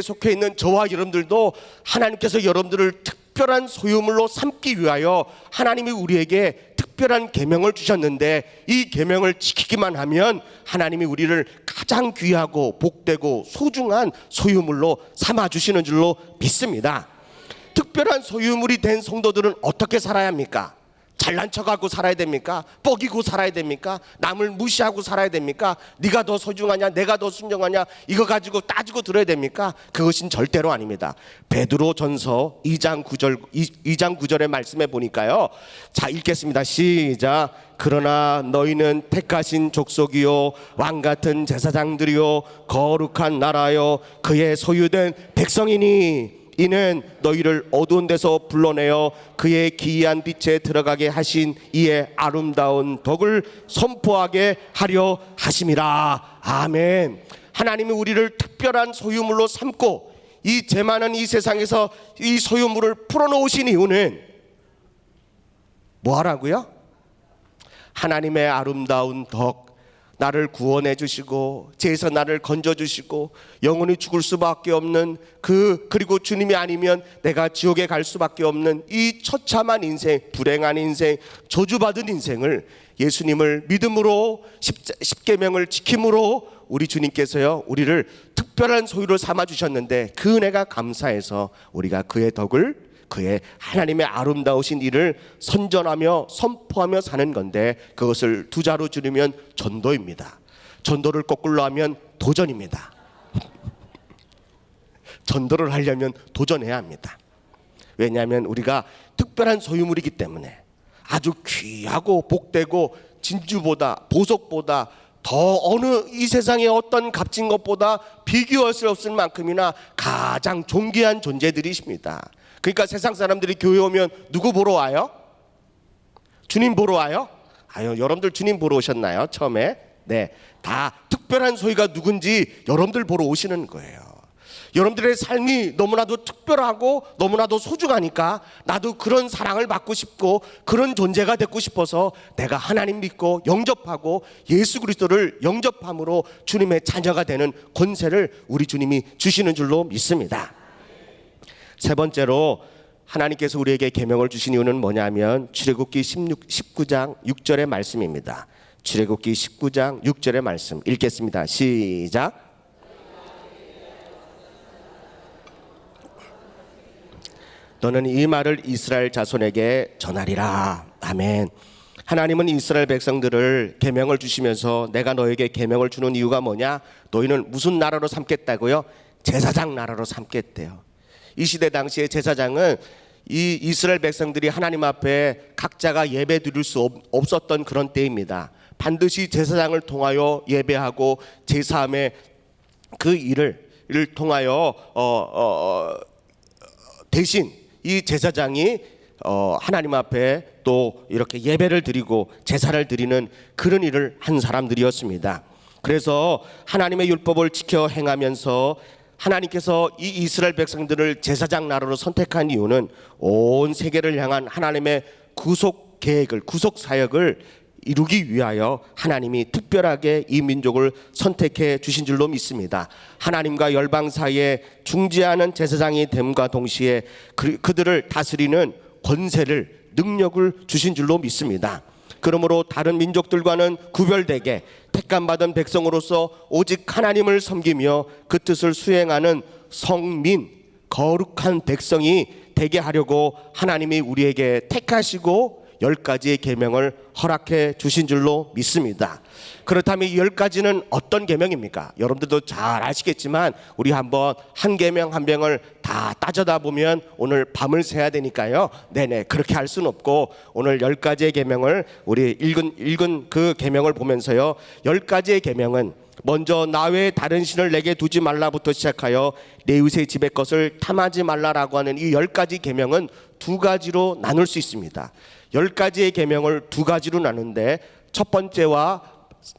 속해 있는 저와 여러분들도 하나님께서 여러분들을 특별한 소유물로 삼기 위하여 하나님이 우리에게 특별한 계명을 주셨는데, 이 계명을 지키기만 하면 하나님이 우리를 가장 귀하고 복되고 소중한 소유물로 삼아 주시는 줄로 믿습니다. 특별한 소유물이 된 성도들은 어떻게 살아야 합니까? 잘난 척하고 살아야 됩니까? 뻐기고 살아야 됩니까? 남을 무시하고 살아야 됩니까? 네가 더 소중하냐, 내가 더 순정하냐, 이거 가지고 따지고 들어야 됩니까? 그것은 절대로 아닙니다. 베드로전서 2장 9절의 말씀에 보니까요, 자 읽겠습니다. 시작. 그러나 너희는 택하신 족속이요 왕같은 제사장들이요 거룩한 나라요 그의 소유된 백성이니 이는 너희를 어두운 데서 불러내어 그의 기이한 빛에 들어가게 하신 이의 아름다운 덕을 선포하게 하려 하심이라. 아멘. 하나님이 우리를 특별한 소유물로 삼고 이 재많은 이 세상에서 이 소유물을 풀어놓으신 이유는 뭐 하라고요? 하나님의 아름다운 덕, 나를 구원해 주시고 죄에서 나를 건져 주시고 영원히 죽을 수밖에 없는 그리고 주님이 아니면 내가 지옥에 갈 수밖에 없는 이 처참한 인생, 불행한 인생, 저주받은 인생을 예수님을 믿음으로 십계명을 지킴으로 우리 주님께서요 우리를 특별한 소유로 삼아 주셨는데, 그 은혜가 감사해서 우리가 그의 덕을, 그의 하나님의 아름다우신 일을 선전하며 선포하며 사는 건데, 그것을 두 자로 줄이면 전도입니다. 전도를 거꾸로 하면 도전입니다. 전도를 하려면 도전해야 합니다. 왜냐하면 우리가 특별한 소유물이기 때문에 아주 귀하고 복되고 진주보다 보석보다 더 어느 이 세상의 어떤 값진 것보다 비교할 수 없을 만큼이나 가장 존귀한 존재들이십니다. 그러니까 세상 사람들이 교회 오면 누구 보러 와요? 주님 보러 와요? 여러분들 주님 보러 오셨나요? 처음에? 네, 다 특별한 소유가 누군지 여러분들 보러 오시는 거예요. 여러분들의 삶이 너무나도 특별하고 너무나도 소중하니까 나도 그런 사랑을 받고 싶고 그런 존재가 되고 싶어서 내가 하나님 믿고 영접하고 예수 그리스도를 영접함으로 주님의 자녀가 되는 권세를 우리 주님이 주시는 줄로 믿습니다. 세 번째로 하나님께서 우리에게 계명을 주신 이유는 뭐냐면 출애굽기 19장 6절의 말씀입니다. 출애굽기 19장 6절의 말씀 읽겠습니다. 시작. 너는 이 말을 이스라엘 자손에게 전하리라. 아멘. 하나님은 이스라엘 백성들을 계명을 주시면서 내가 너에게 계명을 주는 이유가 뭐냐? 너희는 무슨 나라로 삼겠다고요? 제사장 나라로 삼겠대요. 이 시대 당시에 제사장은 이 이스라엘 백성들이 하나님 앞에 각자가 예배 드릴 수 없었던 그런 때입니다. 반드시 제사장을 통하여 예배하고 제사함의 그 일을 통하여 대신 이 제사장이 하나님 앞에 또 이렇게 예배를 드리고 제사를 드리는 그런 일을 한 사람들이었습니다. 그래서 하나님의 율법을 지켜 행하면서 하나님께서 이 이스라엘 백성들을 제사장 나라로 선택한 이유는 온 세계를 향한 하나님의 구속 계획을, 구속 사역을 이루기 위하여 하나님이 특별하게 이 민족을 선택해 주신 줄로 믿습니다. 하나님과 열방 사이에 중재하는 제사장이 됨과 동시에 그들을 다스리는 권세를, 능력을 주신 줄로 믿습니다. 그러므로 다른 민족들과는 구별되게 택감받은 백성으로서 오직 하나님을 섬기며 그 뜻을 수행하는 성민, 거룩한 백성이 되게 하려고 하나님이 우리에게 택하시고 10가지의 계명을 허락해 주신 줄로 믿습니다. 그렇다면 이 10가지는 어떤 계명입니까? 여러분들도 잘 아시겠지만 우리 한번 한 계명 한 병을 다 따져다 보면 오늘 밤을 새야 되니까요. 네네, 그렇게 할 수는 없고 오늘 10가지의 계명을 우리 읽은 그 계명을 보면서요. 10가지의 계명은 먼저 나 외에 다른 신을 내게 두지 말라부터 시작하여 내 이웃의 집의 것을 탐하지 말라라고 하는 이 10가지 계명은 두 가지로 나눌 수 있습니다. 10가지의 계명을 두 가지로 나누는데 첫 번째와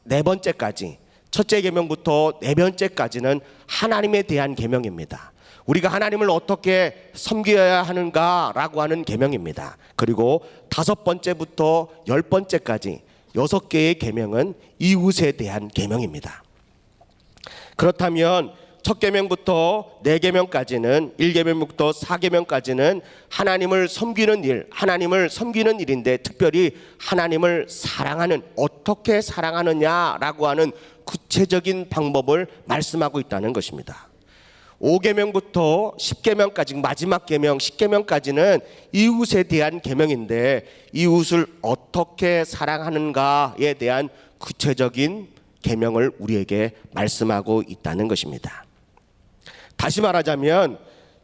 네 번째까지, 첫째 계명부터 네 번째까지는 하나님에 대한 계명입니다. 우리가 하나님을 어떻게 섬겨야 하는가라고 하는 계명입니다. 그리고 다섯 번째부터 10번째까지 6개의 계명은 이웃에 대한 계명입니다. 그렇다면 첫 계명부터 네 계명까지는 1계명부터 4계명까지는 하나님을 섬기는 일, 하나님을 섬기는 일인데 특별히 하나님을 사랑하는, 어떻게 사랑하느냐라고 하는 구체적인 방법을 말씀하고 있다는 것입니다. 5계명부터 10계명까지, 마지막 계명 10계명까지는 이웃에 대한 계명인데 이웃을 어떻게 사랑하는가에 대한 구체적인 계명을 우리에게 말씀하고 있다는 것입니다. 다시 말하자면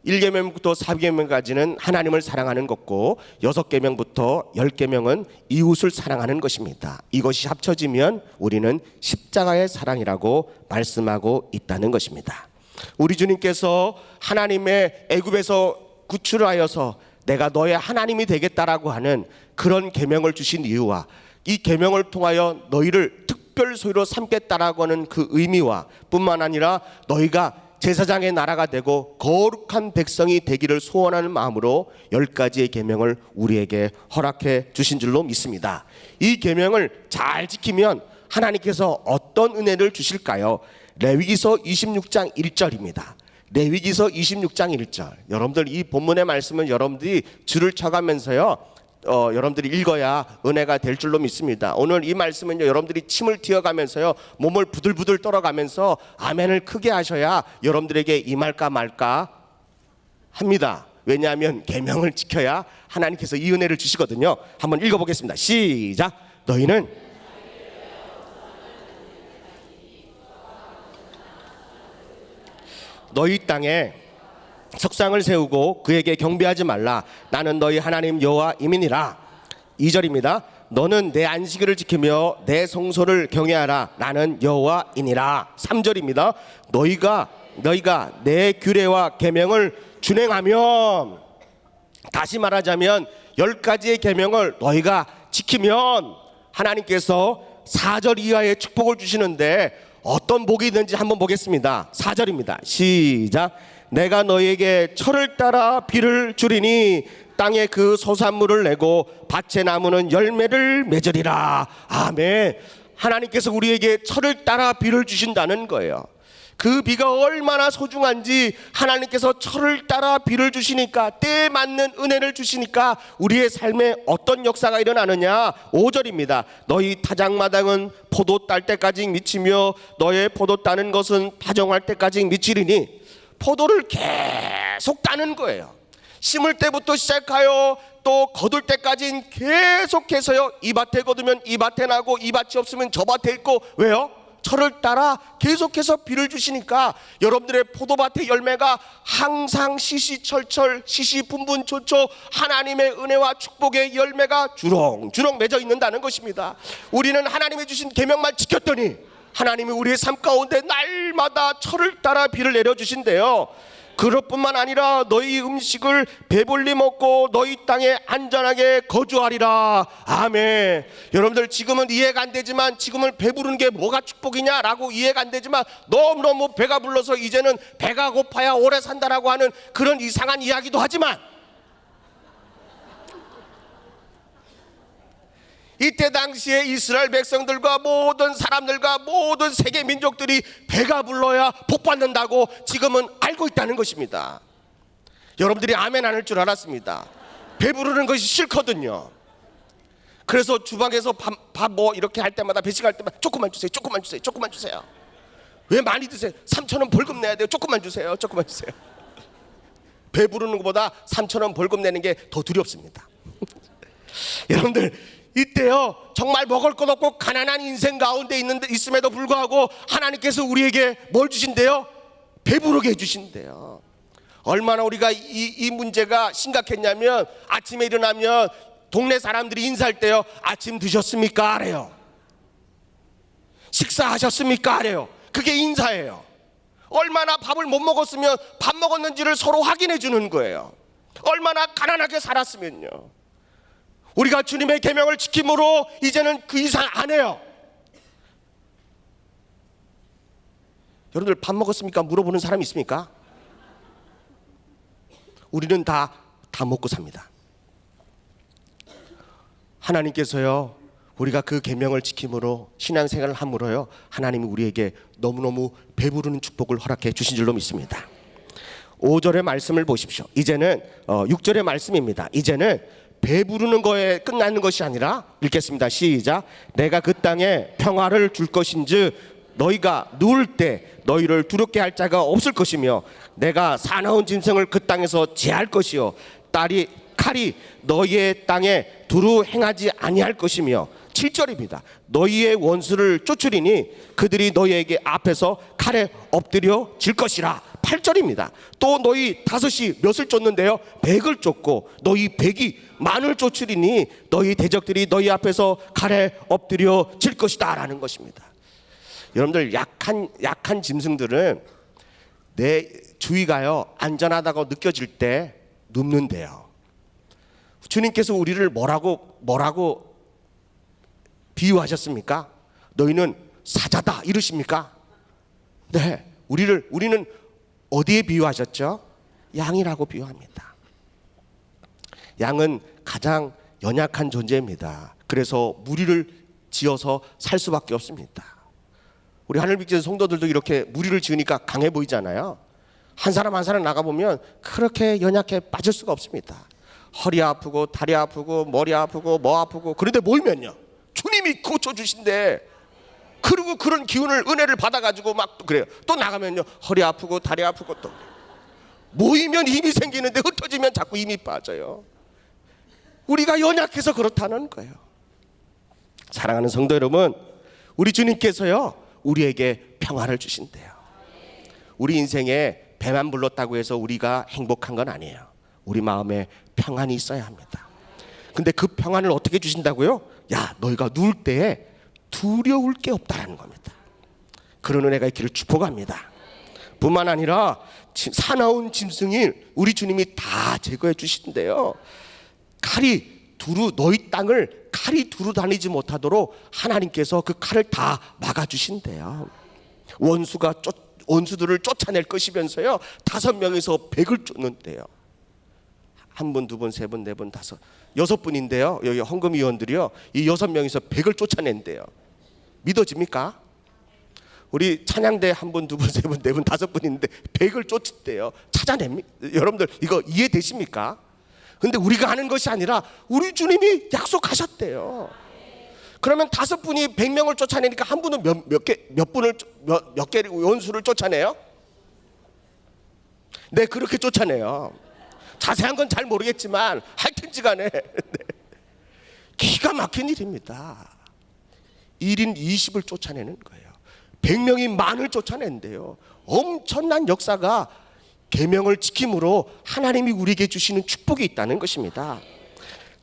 1계명부터 4계명까지는 하나님을 사랑하는 것고 6계명부터 10계명은 이웃을 사랑하는 것입니다. 이것이 합쳐지면 우리는 십자가의 사랑이라고 말씀하고 있다는 것입니다. 우리 주님께서 하나님의 애굽에서 구출하여서 내가 너의 하나님이 되겠다라고 하는 그런 계명을 주신 이유와 이 계명을 통하여 너희를 특별 소유로 삼겠다라고 하는 그 의미와 뿐만 아니라 너희가 제사장의 나라가 되고 거룩한 백성이 되기를 소원하는 마음으로 10가지의 계명을 우리에게 허락해 주신 줄로 믿습니다. 이 계명을 잘 지키면 하나님께서 어떤 은혜를 주실까요? 레위기서 26장 1절입니다. 레위기서 26장 1절. 여러분들 이 본문의 말씀은 여러분들이 줄을 쳐가면서요 여러분들이 읽어야 은혜가 될 줄로 믿습니다. 오늘 이 말씀은요 여러분들이 침을 튀어가면서요 몸을 부들부들 떨어가면서 아멘을 크게 하셔야 여러분들에게 임할까 말까 합니다. 왜냐하면 계명을 지켜야 하나님께서 이 은혜를 주시거든요. 한번 읽어보겠습니다. 시작. 너희는 너희 땅에 석상을 세우고 그에게 경배하지 말라. 나는 너희 하나님 여호와임이니라. 2절입니다. 너는 내 안식일을 지키며 내 성소를 경외하라. 나는 여호와이니라. 3절입니다. 너희가 내 규례와 계명을 준행하면, 다시 말하자면 10가지의 계명을 너희가 지키면 하나님께서 4절 이하의 축복을 주시는데 어떤 복이 있는지 한번 보겠습니다. 4절입니다. 시작. 내가 너희에게 철을 따라 비를 주리니 땅에 그 소산물을 내고 밭의 나무는 열매를 맺으리라. 아멘. 하나님께서 우리에게 철을 따라 비를 주신다는 거예요. 그 비가 얼마나 소중한지 하나님께서 철을 따라 비를 주시니까, 때에 맞는 은혜를 주시니까 우리의 삶에 어떤 역사가 일어나느냐. 5절입니다. 너희 타작마당은 포도 딸 때까지 미치며 너의 포도 따는 것은 파종할 때까지 미치리니. 포도를 계속 따는 거예요. 심을 때부터 시작하여 또 거둘 때까지는 계속해서요, 이 밭에 거두면 이 밭에 나고 이 밭이 없으면 저 밭에 있고. 왜요? 철을 따라 계속해서 비를 주시니까 여러분들의 포도밭의 열매가 항상 시시철철 시시분분초초 하나님의 은혜와 축복의 열매가 주렁주렁 맺어 있는다는 것입니다. 우리는 하나님이 주신 계명만 지켰더니 하나님이 우리의 삶 가운데 날마다 철을 따라 비를 내려주신대요. 그것뿐만 아니라 너희 음식을 배불리 먹고 너희 땅에 안전하게 거주하리라. 아멘. 여러분들 지금은 이해가 안 되지만, 지금은 배부르는 게 뭐가 축복이냐라고 이해가 안 되지만, 너무너무 배가 불러서 이제는 배가 고파야 오래 산다라고 하는 그런 이상한 이야기도 하지만, 이때 당시에 이스라엘 백성들과 모든 사람들과 모든 세계 민족들이 배가 불러야 복 받는다고 지금은 알고 있다는 것입니다. 여러분들이 아멘 안 할 줄 알았습니다. 배부르는 것이 싫거든요. 그래서 주방에서 밥 뭐 이렇게 할 때마다, 배식할 때마다 조금만 주세요, 조금만 주세요, 조금만 주세요. 왜 많이 드세요? 3,000원 벌금 내야 돼요. 조금만 주세요, 조금만 주세요. 배부르는 것보다 3,000원 벌금 내는 게 더 두렵습니다. 여러분들, 이때요 정말 먹을 것 없고 가난한 인생 가운데 있음에도 불구하고 하나님께서 우리에게 뭘 주신대요? 배부르게 해주신대요. 얼마나 우리가 이 문제가 심각했냐면, 아침에 일어나면 동네 사람들이 인사할 때요, 아침 드셨습니까? 하래요. 식사하셨습니까? 하래요. 그게 인사예요. 얼마나 밥을 못 먹었으면 밥 먹었는지를 서로 확인해 주는 거예요. 얼마나 가난하게 살았으면요. 우리가 주님의 계명을 지킴으로 이제는 그 이상 안 해요. 여러분들 밥 먹었습니까? 물어보는 사람이 있습니까? 우리는 다 먹고 삽니다. 하나님께서요, 우리가 그 계명을 지킴으로 신앙생활을 함으로요, 하나님이 우리에게 너무너무 배부르는 축복을 허락해 주신 줄로 믿습니다. 5절의 말씀을 보십시오. 이제는 6절의 말씀입니다. 이제는 배부르는 거에 끝나는 것이 아니라, 읽겠습니다. 시작. 내가 그 땅에 평화를 줄 것인즉 너희가 누울 때 너희를 두렵게 할 자가 없을 것이며, 내가 사나운 짐승을 그 땅에서 제할 것이요 칼이 너희의 땅에 두루 행하지 아니할 것이며. 7절입니다. 너희의 원수를 쫓으리니 그들이 너희에게 앞에서 칼에 엎드려 질 것이라. 8절입니다. 또 너희 5이 몇을 쫓는데요? 100을 쫓고 너희 100이 만을 쫓으리니 너희 대적들이 너희 앞에서 칼에 엎드려 질 것이다 라는 것입니다. 여러분들, 약한 짐승들은 내 주위가요 안전하다고 느껴질 때 눕는데요. 주님께서 우리를 뭐라고 비유하셨습니까? 너희는 사자다 이러십니까? 네, 우리는 어디에 비유하셨죠? 양이라고 비유합니다. 양은 가장 연약한 존재입니다. 그래서 무리를 지어서 살 수밖에 없습니다. 우리 하늘빛의 성도들도 이렇게 무리를 지으니까 강해 보이잖아요. 한 사람 한 사람 나가보면 그렇게 연약해 빠질 수가 없습니다. 허리 아프고 다리 아프고 머리 아프고 뭐 아프고, 그런데 모이면요 주님이 고쳐주신대. 그리고 그런 기운을, 은혜를 받아가지고 막 그래요. 또 나가면요 허리 아프고 다리 아프고, 또 모이면 힘이 생기는데 흩어지면 자꾸 힘이 빠져요. 우리가 연약해서 그렇다는 거예요. 사랑하는 성도 여러분, 우리 주님께서요 우리에게 평화를 주신대요. 우리 인생에 배만 불렀다고 해서 우리가 행복한 건 아니에요. 우리 마음에 평안이 있어야 합니다. 근데 그 평안을 어떻게 주신다고요? 야, 너희가 누울 때에 두려울 게 없다라는 겁니다. 그런 은혜가 있기를 축복합니다. 뿐만 아니라 사나운 짐승이 우리 주님이 다 제거해 주신대요. 너희 땅을 칼이 두루 다니지 못하도록 하나님께서 그 칼을 다 막아 주신대요. 원수들을 쫓아낼 것이면서요 5명에서 100을 쫓는데요. 1분, 2분, 3분, 4분, 6분인데요. 여기 헌금위원들이요 이 6명에서 100을 쫓아낸대요. 믿어집니까? 우리 찬양대 1분, 2분, 3분, 4분, 5분인데 100을 쫓았대요. 찾아냅니까? 여러분들 이거 이해되십니까? 근데 우리가 하는 것이 아니라 우리 주님이 약속하셨대요. 그러면 5분이 100명을 쫓아내니까 한 분은 몇 개 원수를 쫓아내요? 네, 그렇게 쫓아내요. 자세한 건 잘 모르겠지만 하여튼지간에 네. 기가 막힌 일입니다. 1인 20을 쫓아내는 거예요. 100명이 만을 쫓아낸대요. 엄청난 역사가 계명을 지킴으로 하나님이 우리에게 주시는 축복이 있다는 것입니다.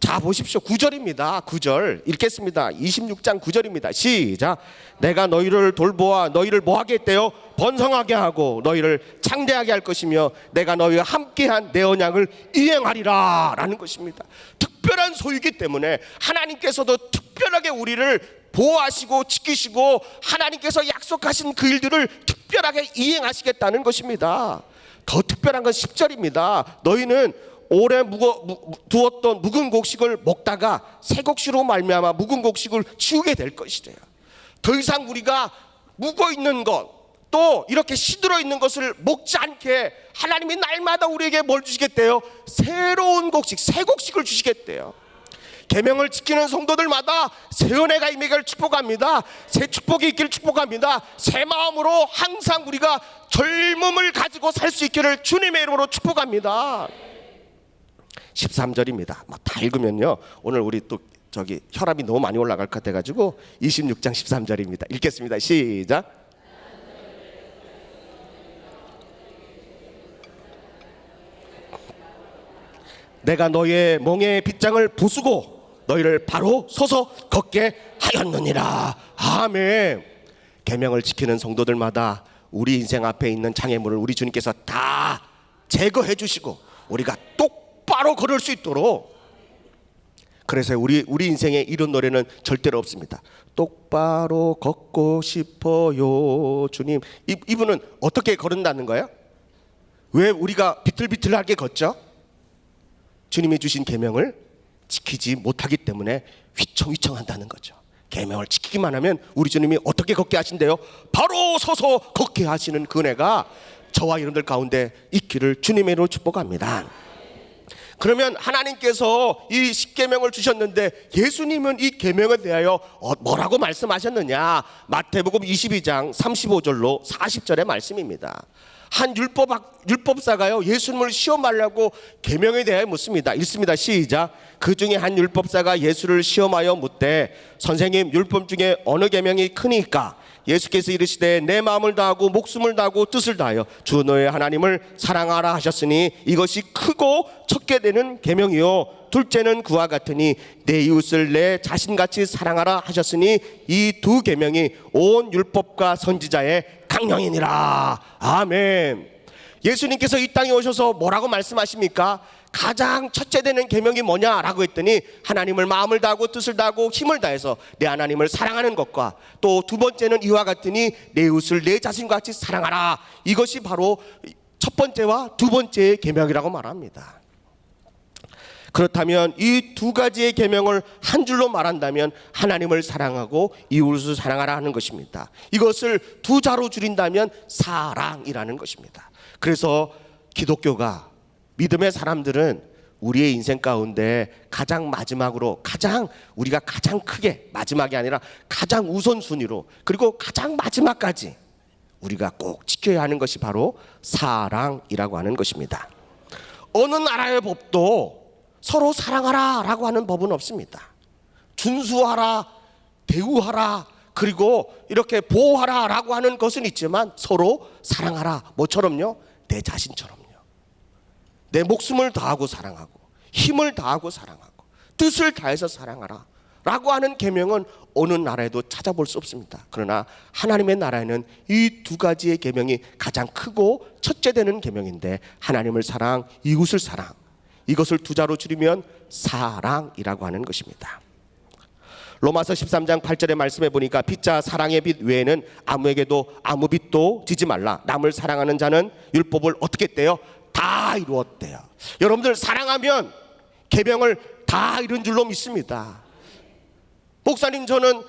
자, 보십시오. 9절입니다. 9절 읽겠습니다. 26장 9절입니다. 시작. 내가 너희를 돌보아 너희를 뭐하게 했대요? 번성하게 하고 너희를 창대하게 할 것이며 내가 너희와 함께한 내 언약을 이행하리라 라는 것입니다. 특별한 소유이기 때문에 하나님께서도 특별하게 우리를 보호하시고 지키시고 하나님께서 약속하신 그 일들을 특별하게 이행하시겠다는 것입니다. 더 특별한 건 10절입니다. 너희는 오래 두었던 묵은 곡식을 먹다가 새 곡식으로 말미암아 묵은 곡식을 치우게 될 것이래요. 더 이상 우리가 묵어 있는 것, 또 이렇게 시들어 있는 것을 먹지 않게 하나님이 날마다 우리에게 뭘 주시겠대요? 새로운 곡식, 새 곡식을 주시겠대요. 계명을 지키는 성도들마다 새 은혜가 임하기를 축복합니다. 새 축복이 있기를 축복합니다. 새 마음으로 항상 우리가 젊음을 가지고 살 수 있기를 주님의 이름으로 축복합니다. 13절입니다. 다 읽으면요 오늘 우리 또 혈압이 너무 많이 올라갈 것 같아가지고 26장 13절입니다. 읽겠습니다. 시작. 내가 너희의 멍에의 빗장을 부수고 너희를 바로 서서 걷게 하였느니라. 아멘. 계명을 지키는 성도들마다 우리 인생 앞에 있는 장애물을 우리 주님께서 다 제거해 주시고 우리가 똑바로 걸을 수 있도록. 그래서 우리 인생에 이런 노래는 절대로 없습니다. 똑바로 걷고 싶어요 주님. 이분은 어떻게 걸은다는 거예요? 왜 우리가 비틀비틀하게 걷죠? 주님이 주신 계명을 지키지 못하기 때문에 휘청휘청한다는 거죠. 계명을 지키기만 하면 우리 주님이 어떻게 걷게 하신대요? 바로 서서 걷게 하시는 그 은혜가 저와 여러분들 가운데 있기를 주님의 이름으로 축복합니다. 그러면 하나님께서 이 십계명을 주셨는데 예수님은 이 계명에 대하여 뭐라고 말씀하셨느냐? 마태복음 22장 35절로 40절의 말씀입니다. 한 율법사가요 예수님을 시험하려고 계명에 대하여 묻습니다. 읽습니다. 시작. 그 중에 한 율법사가 예수를 시험하여 묻되 선생님, 율법 중에 어느 계명이 크니까? 예수께서 이르시되 내 마음을 다하고 목숨을 다하고 뜻을 다하여 주 너의 하나님을 사랑하라 하셨으니 이것이 크고 첫 되는 계명이요 둘째는 그와 같으니 내 이웃을 내 자신같이 사랑하라 하셨으니 이 두 계명이 온 율법과 선지자의 강령이니라. 아멘. 예수님께서 이 땅에 오셔서 뭐라고 말씀하십니까? 가장 첫째 되는 계명이 뭐냐라고 했더니 하나님을 마음을 다하고 뜻을 다하고 힘을 다해서 내 하나님을 사랑하는 것과 또 두 번째는 이와 같으니 내 이웃을 내 자신과 같이 사랑하라. 이것이 바로 첫 번째와 두 번째의 계명이라고 말합니다. 그렇다면 이 두 가지의 계명을 한 줄로 말한다면 하나님을 사랑하고 이웃을 사랑하라 하는 것입니다. 이것을 두 자로 줄인다면 사랑이라는 것입니다. 그래서 기독교가, 믿음의 사람들은 우리의 인생 가운데 가장 마지막으로, 우리가 가장 크게, 마지막이 아니라 가장 우선순위로, 그리고 가장 마지막까지 우리가 꼭 지켜야 하는 것이 바로 사랑이라고 하는 것입니다. 어느 나라의 법도 서로 사랑하라 라고 하는 법은 없습니다. 준수하라, 대우하라, 그리고 이렇게 보호하라 라고 하는 것은 있지만 서로 사랑하라, 뭐처럼요? 내 자신처럼요. 내 목숨을 다하고 사랑하고 힘을 다하고 사랑하고 뜻을 다해서 사랑하라 라고 하는 계명은 어느 나라에도 찾아볼 수 없습니다. 그러나 하나님의 나라에는 이 두 가지의 계명이 가장 크고 첫째 되는 계명인데 하나님을 사랑, 이웃을 사랑, 이것을 두 자로 줄이면 사랑이라고 하는 것입니다. 로마서 13장 8절의 말씀에 보니까 빛자 사랑의 빛 외에는 아무에게도 아무 빛도 지지 말라. 남을 사랑하는 자는 율법을 어떻게 했대요? 다 이루었대요. 여러분들 사랑하면 계명을 다 이룬 줄로 믿습니다. 목사님, 저는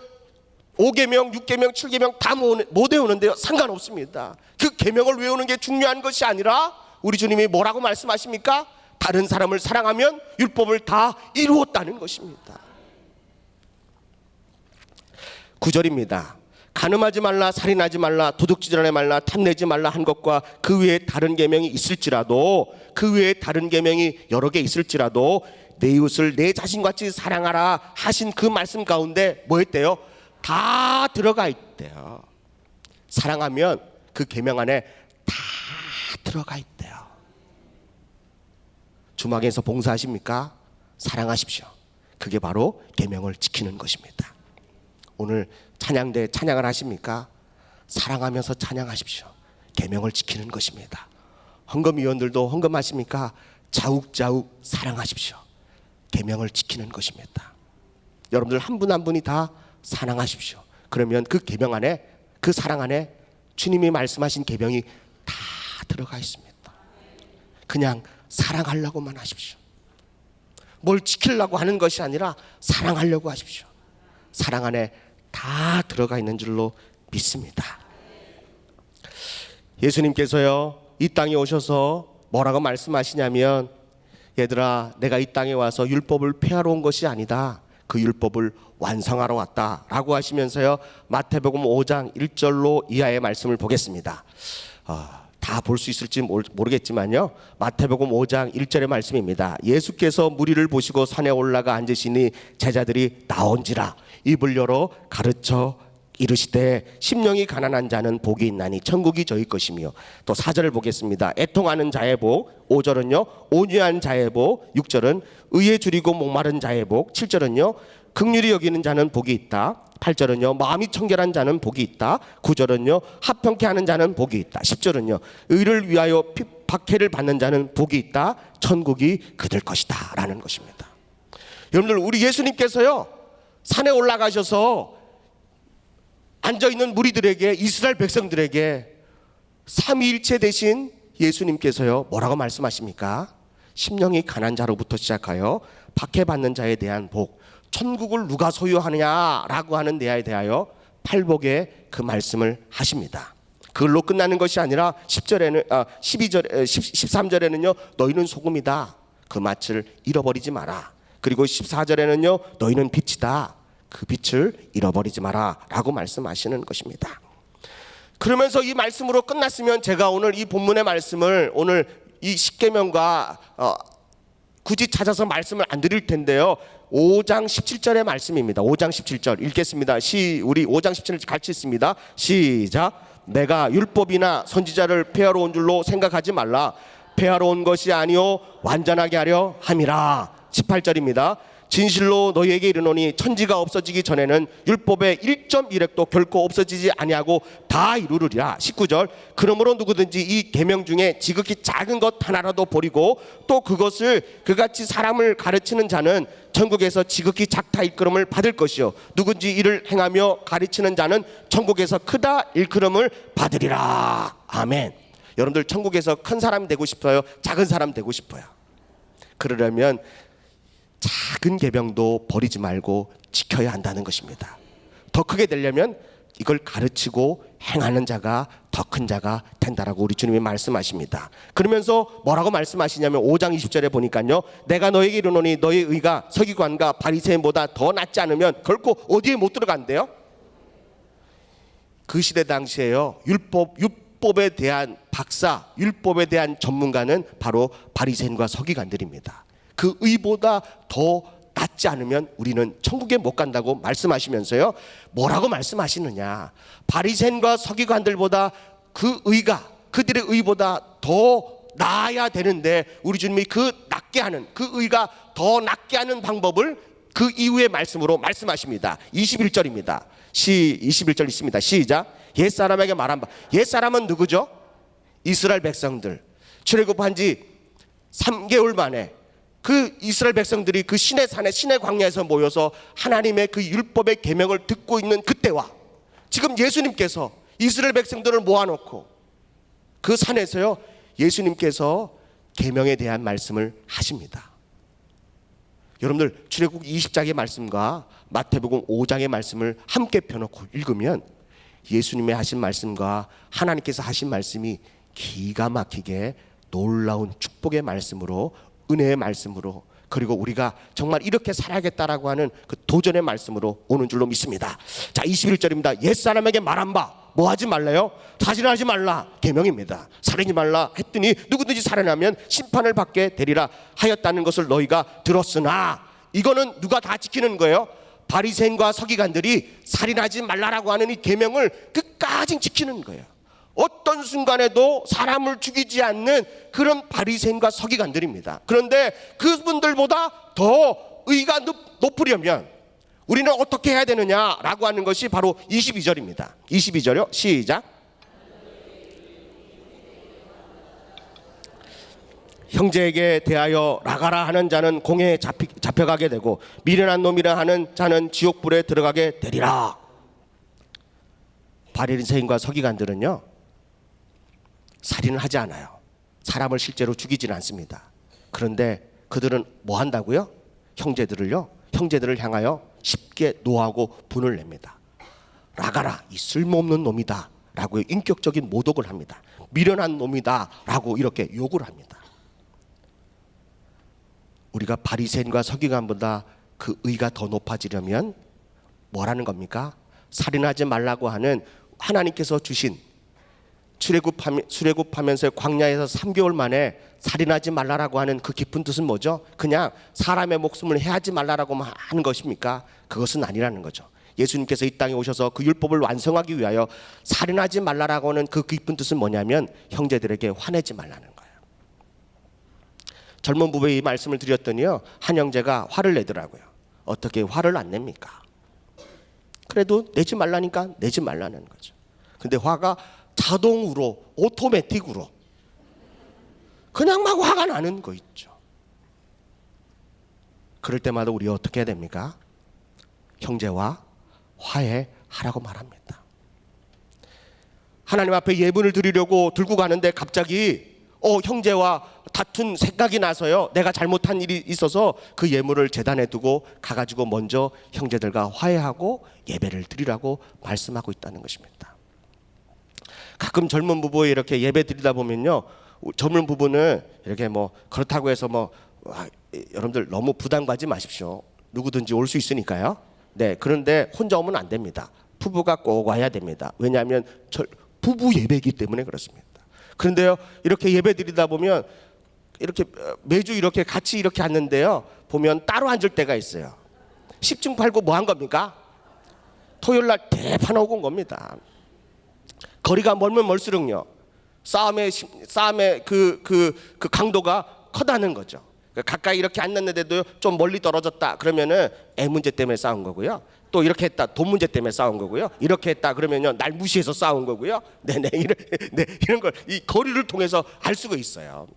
5계명, 6계명, 7계명 다 못 외우는데요, 상관없습니다. 그 계명을 외우는 게 중요한 것이 아니라 우리 주님이 뭐라고 말씀하십니까? 다른 사람을 사랑하면 율법을 다 이루었다는 것입니다. 9절입니다. 간음하지 말라, 살인하지 말라, 도둑질하지 말라, 탐내지 말라 한 것과 그 외에 다른 계명이 있을지라도, 그 외에 다른 계명이 여러 개 있을지라도 내 이웃을 내 자신같이 사랑하라 하신 그 말씀 가운데 뭐 했대요? 다 들어가 있대요. 사랑하면 그 계명 안에 다 들어가 있대요. 주막에서 봉사하십니까? 사랑하십시오. 그게 바로 계명을 지키는 것입니다. 오늘 찬양대 찬양을 하십니까? 사랑하면서 찬양하십시오. 계명을 지키는 것입니다. 헌금위원들도 헌금하십니까? 자욱자욱 사랑하십시오. 계명을 지키는 것입니다. 여러분들 한 분 한 분이 다 사랑하십시오. 그러면 그 계명 안에, 그 사랑 안에 주님이 말씀하신 계명이 다 들어가 있습니다. 그냥 사랑하려고만 하십시오. 뭘 지키려고 하는 것이 아니라 사랑하려고 하십시오. 사랑 안에 다 들어가 있는 줄로 믿습니다. 예수님께서요, 이 땅에 오셔서 뭐라고 말씀하시냐면, 얘들아, 내가 이 땅에 와서 율법을 폐하러 온 것이 아니다, 그 율법을 완성하러 왔다 라고 하시면서요, 마태복음 5장 1절로 이하의 말씀을 보겠습니다. 다 볼 수 있을지 모르겠지만요, 마태복음 5장 1절의 말씀입니다. 예수께서 무리를 보시고 산에 올라가 앉으시니 제자들이 나온지라 입을 열어 가르쳐 이르시되, 심령이 가난한 자는 복이 있나니 천국이 저희 것이며. 또 4절을 보겠습니다. 애통하는 자의 복, 5절은요 온유한 자의 복, 6절은 의에 줄이고 목마른 자의 복, 7절은요 긍휼히 여기는 자는 복이 있다, 8절은요 마음이 청결한 자는 복이 있다, 9절은요 합평케 하는 자는 복이 있다, 10절은요 의를 위하여 박해를 받는 자는 복이 있다, 천국이 그들 것이다 라는 것입니다. 여러분들, 우리 예수님께서요 산에 올라가셔서 앉아있는 무리들에게, 이스라엘 백성들에게 삼위일체 되신 예수님께서요 뭐라고 말씀하십니까? 심령이 가난한 자로부터 시작하여 박해받는 자에 대한 복, 천국을 누가 소유하느냐라고 하는 데에 대하여 팔복의 그 말씀을 하십니다. 그걸로 끝나는 것이 아니라 13절에는요 너희는 소금이다, 그 맛을 잃어버리지 마라. 그리고 14절에는요 너희는 빛이다, 그 빛을 잃어버리지 마라 라고 말씀하시는 것입니다. 그러면서 이 말씀으로 끝났으면 제가 오늘 이 본문의 말씀을, 오늘 이 십계명과 굳이 찾아서 말씀을 안 드릴 텐데요, 5장 17절의 말씀입니다. 5장 17절 읽겠습니다. 우리 5장 17절 같이 읽습니다. 시작. 내가 율법이나 선지자를 폐하러 온 줄로 생각하지 말라. 폐하러 온 것이 아니요 완전하게 하려 함이라. 18절입니다. 진실로 너희에게 이르노니 천지가 없어지기 전에는 율법의 1.1획도 결코 없어지지 아니하고 다 이루리라. 19절. 그러므로 누구든지 이 계명 중에 지극히 작은 것 하나라도 버리고 또 그것을 그같이 사람을 가르치는 자는 천국에서 지극히 작다 일컬음을 받을 것이요 누군지 이를 행하며 가르치는 자는 천국에서 크다 일컬음을 받으리라. 아멘. 여러분들, 천국에서 큰 사람이 되고 싶어요? 작은 사람 되고 싶어요? 그러려면 작은 계명도 버리지 말고 지켜야 한다는 것입니다. 더 크게 되려면 이걸 가르치고 행하는 자가 더 큰 자가 된다라고 우리 주님이 말씀하십니다. 그러면서 뭐라고 말씀하시냐면 5장 20절에 보니까요, 내가 너에게 이르노니 너의 의가 서기관과 바리새인보다 더 낫지 않으면 결코 어디에 못 들어간대요. 그 시대 당시에요, 율법에 대한 박사, 율법에 대한 전문가는 바로 바리새인과 서기관들입니다. 그 의보다 더 낫지 않으면 우리는 천국에 못 간다고 말씀하시면서요, 뭐라고 말씀하시느냐, 바리새인과 서기관들보다 그 의가, 그들의 의보다 더 나아야 되는데 우리 주님이 그 낫게 하는, 그 의가 더 낫게 하는 방법을 그 이후의 말씀으로 말씀하십니다. 21절입니다. 21절 있습니다. 시작. 옛사람에게 말한 바. 옛사람은 누구죠? 이스라엘 백성들. 출애굽한 지 3개월 만에 그 이스라엘 백성들이 그 시내 산에, 시내 광야에서 모여서 하나님의 그 율법의 계명을 듣고 있는 그때와 지금 예수님께서 이스라엘 백성들을 모아놓고 그 산에서요, 예수님께서 계명에 대한 말씀을 하십니다. 여러분들, 출애굽 20장의 말씀과 마태복음 5장의 말씀을 함께 펴놓고 읽으면 예수님의 하신 말씀과 하나님께서 하신 말씀이 기가 막히게 놀라운 축복의 말씀으로, 은혜의 말씀으로 그리고 우리가 정말 이렇게 살아야겠다라고 하는 그 도전의 말씀으로 오는 줄로 믿습니다. 자, 21절입니다. 옛사람에게 말한 바 뭐 하지 말래요? 살인하지 말라 계명입니다. 살인하지 말라 했더니 누구든지 살인하면 심판을 받게 되리라 하였다는 것을 너희가 들었으나, 이거는 누가 다 지키는 거예요? 바리새인과 서기관들이 살인하지 말라라고 하는 이 계명을 끝까지 지키는 거예요. 어떤 순간에도 사람을 죽이지 않는 그런 바리새인과 서기관들입니다. 그런데 그분들보다 더 의가 높으려면 우리는 어떻게 해야 되느냐라고 하는 것이 바로 22절입니다. 22절요. 시작. 형제에게 대하여 나가라 하는 자는 공회에 잡혀가게 되고 미련한 놈이라 하는 자는 지옥불에 들어가게 되리라. 바리새인과 서기관들은요, 살인을 하지 않아요. 사람을 실제로 죽이지는 않습니다. 그런데 그들은 뭐 한다고요? 형제들을 향하여 쉽게 노하고 분을 냅니다. 나가라, 이 쓸모없는 놈이다 라고 인격적인 모독을 합니다. 미련한 놈이다 라고 이렇게 욕을 합니다. 우리가 바리새인과 서기관보다 그 의가 더 높아지려면 뭐라는 겁니까? 살인하지 말라고 하는 하나님께서 주신 출애굽하면서 광야에서 3개월 만에 살인하지 말라라고 하는 그 깊은 뜻은 뭐죠? 그냥 사람의 목숨을 해하지 말라라고만 하는 것입니까? 그것은 아니라는 거죠. 예수님께서 이 땅에 오셔서 그 율법을 완성하기 위하여 살인하지 말라라고 하는 그 깊은 뜻은 뭐냐면 형제들에게 화내지 말라는 거예요. 젊은 부부에 이 말씀을 드렸더니요, 한 형제가 화를 내더라고요. 어떻게 화를 안 냅니까? 그래도 내지 말라니까 내지 말라는 거죠. 근데 화가 자동으로, 오토매틱으로 그냥 막 화가 나는 거 있죠. 그럴 때마다 우리 어떻게 해야 됩니까? 형제와 화해하라고 말합니다. 하나님 앞에 예물을 드리려고 들고 가는데 갑자기 형제와 다툰 생각이 나서요, 내가 잘못한 일이 있어서 그 예물을 제단에 두고 가가지고 먼저 형제들과 화해하고 예배를 드리라고 말씀하고 있다는 것입니다. 가끔 젊은 부부에 이렇게 예배 드리다 보면요, 젊은 부부는 이렇게 뭐 그렇다고 해서 여러분들 너무 부담 가지 마십시오. 누구든지 올 수 있으니까요. 네, 그런데 혼자 오면 안 됩니다. 부부가 꼭 와야 됩니다. 왜냐하면 부부 예배이기 때문에 그렇습니다. 그런데요, 이렇게 예배 드리다 보면 이렇게 매주 이렇게 같이 이렇게 앉는데요, 보면 따로 앉을 때가 있어요. 10중 8구 뭐 한 겁니까? 토요일 날 대판 오고 온 겁니다. 거리가 멀면 멀수록요, 싸움의 그 강도가 커다는 거죠. 가까이 이렇게 앉았는데도 좀 멀리 떨어졌다 그러면은 애 문제 때문에 싸운 거고요. 또 이렇게 했다, 돈 문제 때문에 싸운 거고요. 이렇게 했다 그러면요, 날 무시해서 싸운 거고요. 이런 걸 이 거리를 통해서 알 수가 있어요.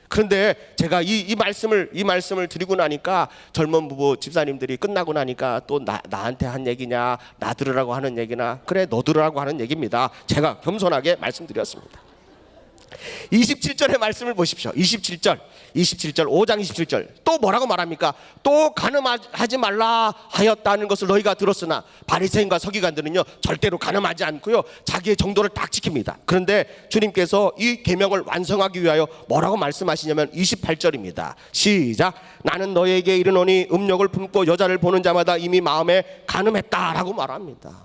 그런데 제가 이 말씀을 드리고 나니까 젊은 부부 집사님들이 끝나고 나니까 또 나한테 한 얘기냐, 나 들으라고 하는 얘기나, 그래 너 들으라고 하는 얘기입니다. 제가 겸손하게 말씀드렸습니다. 27절의 말씀을 보십시오. 27절 5장 27절 또 뭐라고 말합니까? 또 간음하지 말라 하였다는 것을 너희가 들었으나, 바리새인과 서기관들은요 절대로 간음하지 않고요 자기의 정도를 딱 지킵니다. 그런데 주님께서 이 계명을 완성하기 위하여 뭐라고 말씀하시냐면 28절입니다. 시작. 나는 너희에게 이르노니 음욕을 품고 여자를 보는 자마다 이미 마음에 간음했다라고 말합니다.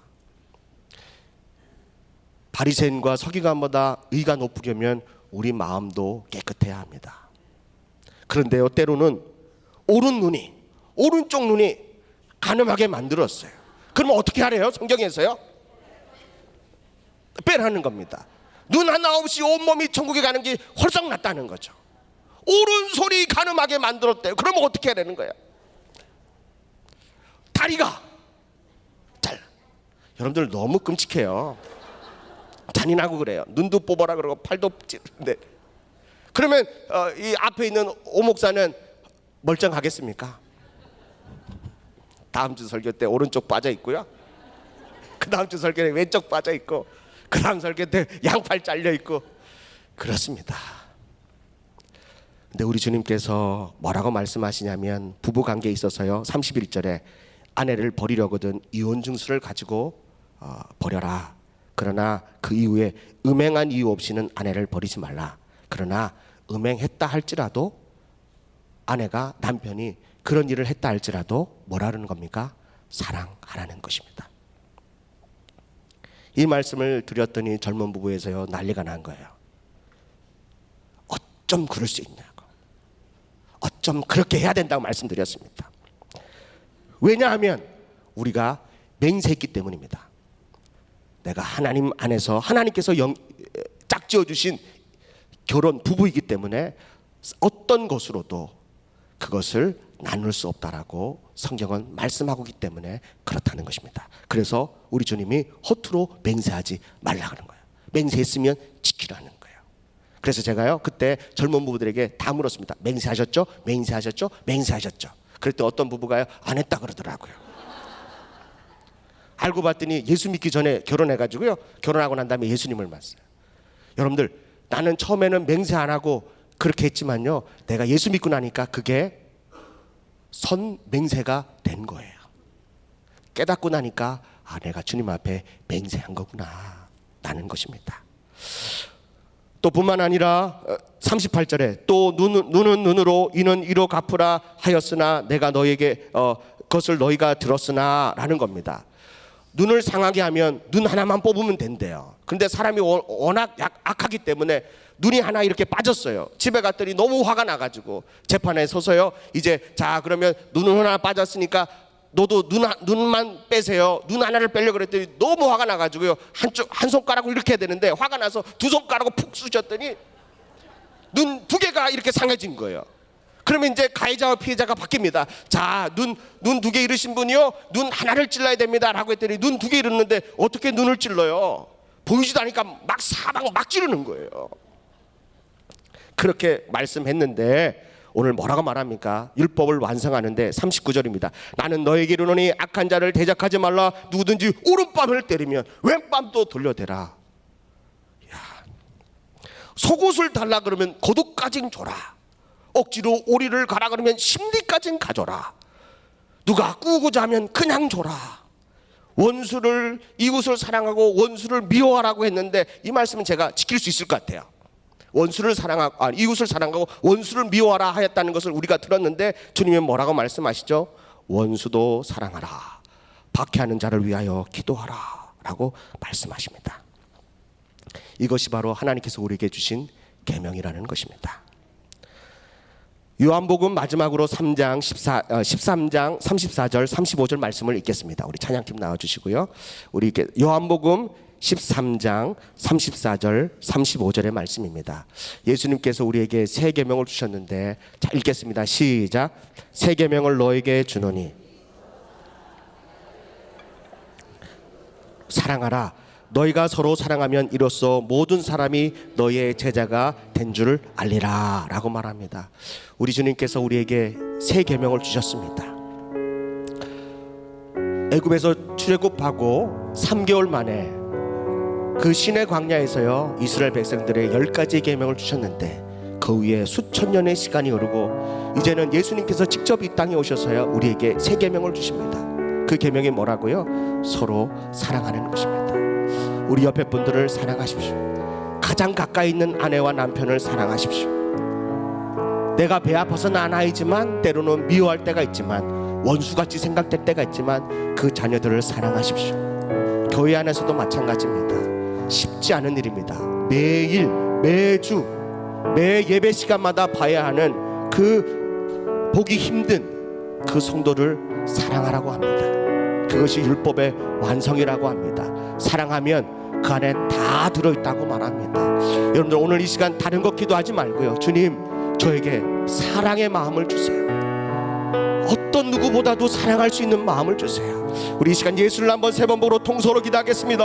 바리새인과 서기관보다 의가 높으려면 우리 마음도 깨끗해야 합니다. 그런데요, 때로는 오른쪽 눈이 간음하게 만들었어요. 그러면 어떻게 하래요? 성경에서요? 빼라는 겁니다. 눈 하나 없이 온몸이 천국에 가는 게 홀썩 났다는 거죠. 오른손이 간음하게 만들었대요. 그러면 어떻게 해야 되는 거예요? 다리가 여러분들 너무 끔찍해요. 잔인하고 그래요. 눈도 뽑아라 그러고 팔도 찌르는데, 그러면 이 앞에 있는 오 목사는 멀쩡하겠습니까? 다음 주 설교 때 오른쪽 빠져 있고요, 그 다음 주 설교 때 왼쪽 빠져 있고, 그 다음 설교 때 양팔 잘려 있고 그렇습니다. 근데 우리 주님께서 뭐라고 말씀하시냐면, 부부관계에 있어서요 31절에 아내를 버리려거든 이혼 증서를 가지고 버려라. 그러나 그 이후에 음행한 이유 없이는 아내를 버리지 말라. 그러나 음행했다 할지라도 아내가, 남편이 그런 일을 했다 할지라도 뭐라는 겁니까? 사랑하라는 것입니다. 이 말씀을 드렸더니 젊은 부부에서요 난리가 난 거예요. 어쩜 그럴 수 있냐고, 어쩜 그렇게 해야 된다고 말씀드렸습니다. 왜냐하면 우리가 맹세했기 때문입니다. 내가 하나님 안에서 하나님께서 짝지어 주신 결혼 부부이기 때문에 어떤 것으로도 그것을 나눌 수 없다라고 성경은 말씀하고 있기 때문에 그렇다는 것입니다. 그래서 우리 주님이 허투루 맹세하지 말라는 거예요. 맹세했으면 지키라는 거예요. 그래서 제가요 그때 젊은 부부들에게 다 물었습니다. 맹세하셨죠? 맹세하셨죠? 맹세하셨죠? 그랬더니 어떤 부부가요 안 했다 그러더라고요. 알고 봤더니 예수 믿기 전에 결혼해가지고요 결혼하고 난 다음에 예수님을 만났어요. 여러분들, 나는 처음에는 맹세 안 하고 그렇게 했지만요 내가 예수 믿고 나니까 그게 선 맹세가 된 거예요. 깨닫고 나니까 아, 내가 주님 앞에 맹세한 거구나 라는 것입니다. 또 뿐만 아니라 38절에 또 눈은 눈으로 이는 이로 갚으라 하였으나 내가 너에게 그것을 너희가 들었으나 라는 겁니다. 눈을 상하게 하면 눈 하나만 뽑으면 된대요. 그런데 사람이 워낙 악하기 때문에 눈이 하나 이렇게 빠졌어요. 집에 갔더니 너무 화가 나가지고 재판에 서서요 이제 자 그러면 눈은 하나 빠졌으니까 너도 눈만 빼세요. 눈 하나를 빼려고 그랬더니 너무 화가 나가지고요 한 손가락으로 이렇게 해야 되는데 화가 나서 두 손가락으로 푹 쑤셨더니 눈 두 개가 이렇게 상해진 거예요. 그러면 이제 가해자와 피해자가 바뀝니다. 자, 눈 두 개 잃으신 분이요 눈 하나를 찔러야 됩니다 라고 했더니 눈 두 개 잃었는데 어떻게 눈을 찔러요? 보이지도 않으니까 막 사방 막 찌르는 거예요. 그렇게 말씀했는데 오늘 뭐라고 말합니까? 율법을 완성하는데 39절입니다. 나는 너에게 이르노니 악한 자를 대적하지 말라. 누구든지 오른뺨을 때리면 왼뺨도 돌려대라. 야, 속옷을 달라 그러면 겉옷까진 줘라. 억지로 오리를 가라 그러면 심리까진 가져라. 누가 꾸고자 하면 그냥 줘라. 원수를 이웃을 사랑하고 원수를 미워하라고 했는데 이 말씀은 제가 지킬 수 있을 것 같아요. 원수를 사랑하고 이웃을 사랑하고 원수를 미워하라 하였다는 것을 우리가 들었는데 주님은 뭐라고 말씀하시죠? 원수도 사랑하라. 박해하는 자를 위하여 기도하라 라고 말씀하십니다. 이것이 바로 하나님께서 우리에게 주신 계명이라는 것입니다. 요한복음 마지막으로 13장 34절 35절 말씀을 읽겠습니다. 우리 찬양팀 나와주시고요. 우리 요한복음 13장 34절 35절의 말씀입니다. 예수님께서 우리에게 새 계명을 주셨는데 자 읽겠습니다. 시작. 새 계명을 너에게 주노니 사랑하라. 너희가 서로 사랑하면 이로써 모든 사람이 너희의 제자가 된 줄 알리라 라고 말합니다. 우리 주님께서 우리에게 새 계명을 주셨습니다. 애굽에서 출애굽하고 3개월 만에 그 시내 광야에서요 이스라엘 백성들의 10가지 계명을 주셨는데 그 위에 수천 년의 시간이 흐르고 이제는 예수님께서 직접 이 땅에 오셔서요 우리에게 새 계명을 주십니다. 그 계명이 뭐라고요? 서로 사랑하는 것입니다. 우리 옆에 분들을 사랑하십시오. 가장 가까이 있는 아내와 남편을 사랑하십시오. 내가 배 아파서 난 아이지만 때로는 미워할 때가 있지만 원수같이 생각될 때가 있지만 그 자녀들을 사랑하십시오. 교회 안에서도 마찬가지입니다. 쉽지 않은 일입니다. 매일 매주 매 예배 시간마다 봐야 하는 그 보기 힘든 그 성도를 사랑하라고 합니다. 그것이 율법의 완성이라고 합니다. 사랑하면 그 안에 다 들어있다고 말합니다. 여러분들 오늘 이 시간 다른 것 기도하지 말고요 주님 저에게 사랑의 마음을 주세요. 어떤 누구보다도 사랑할 수 있는 마음을 주세요. 우리 이 시간 예수를 한번 세 번 보러 통서로 기도하겠습니다.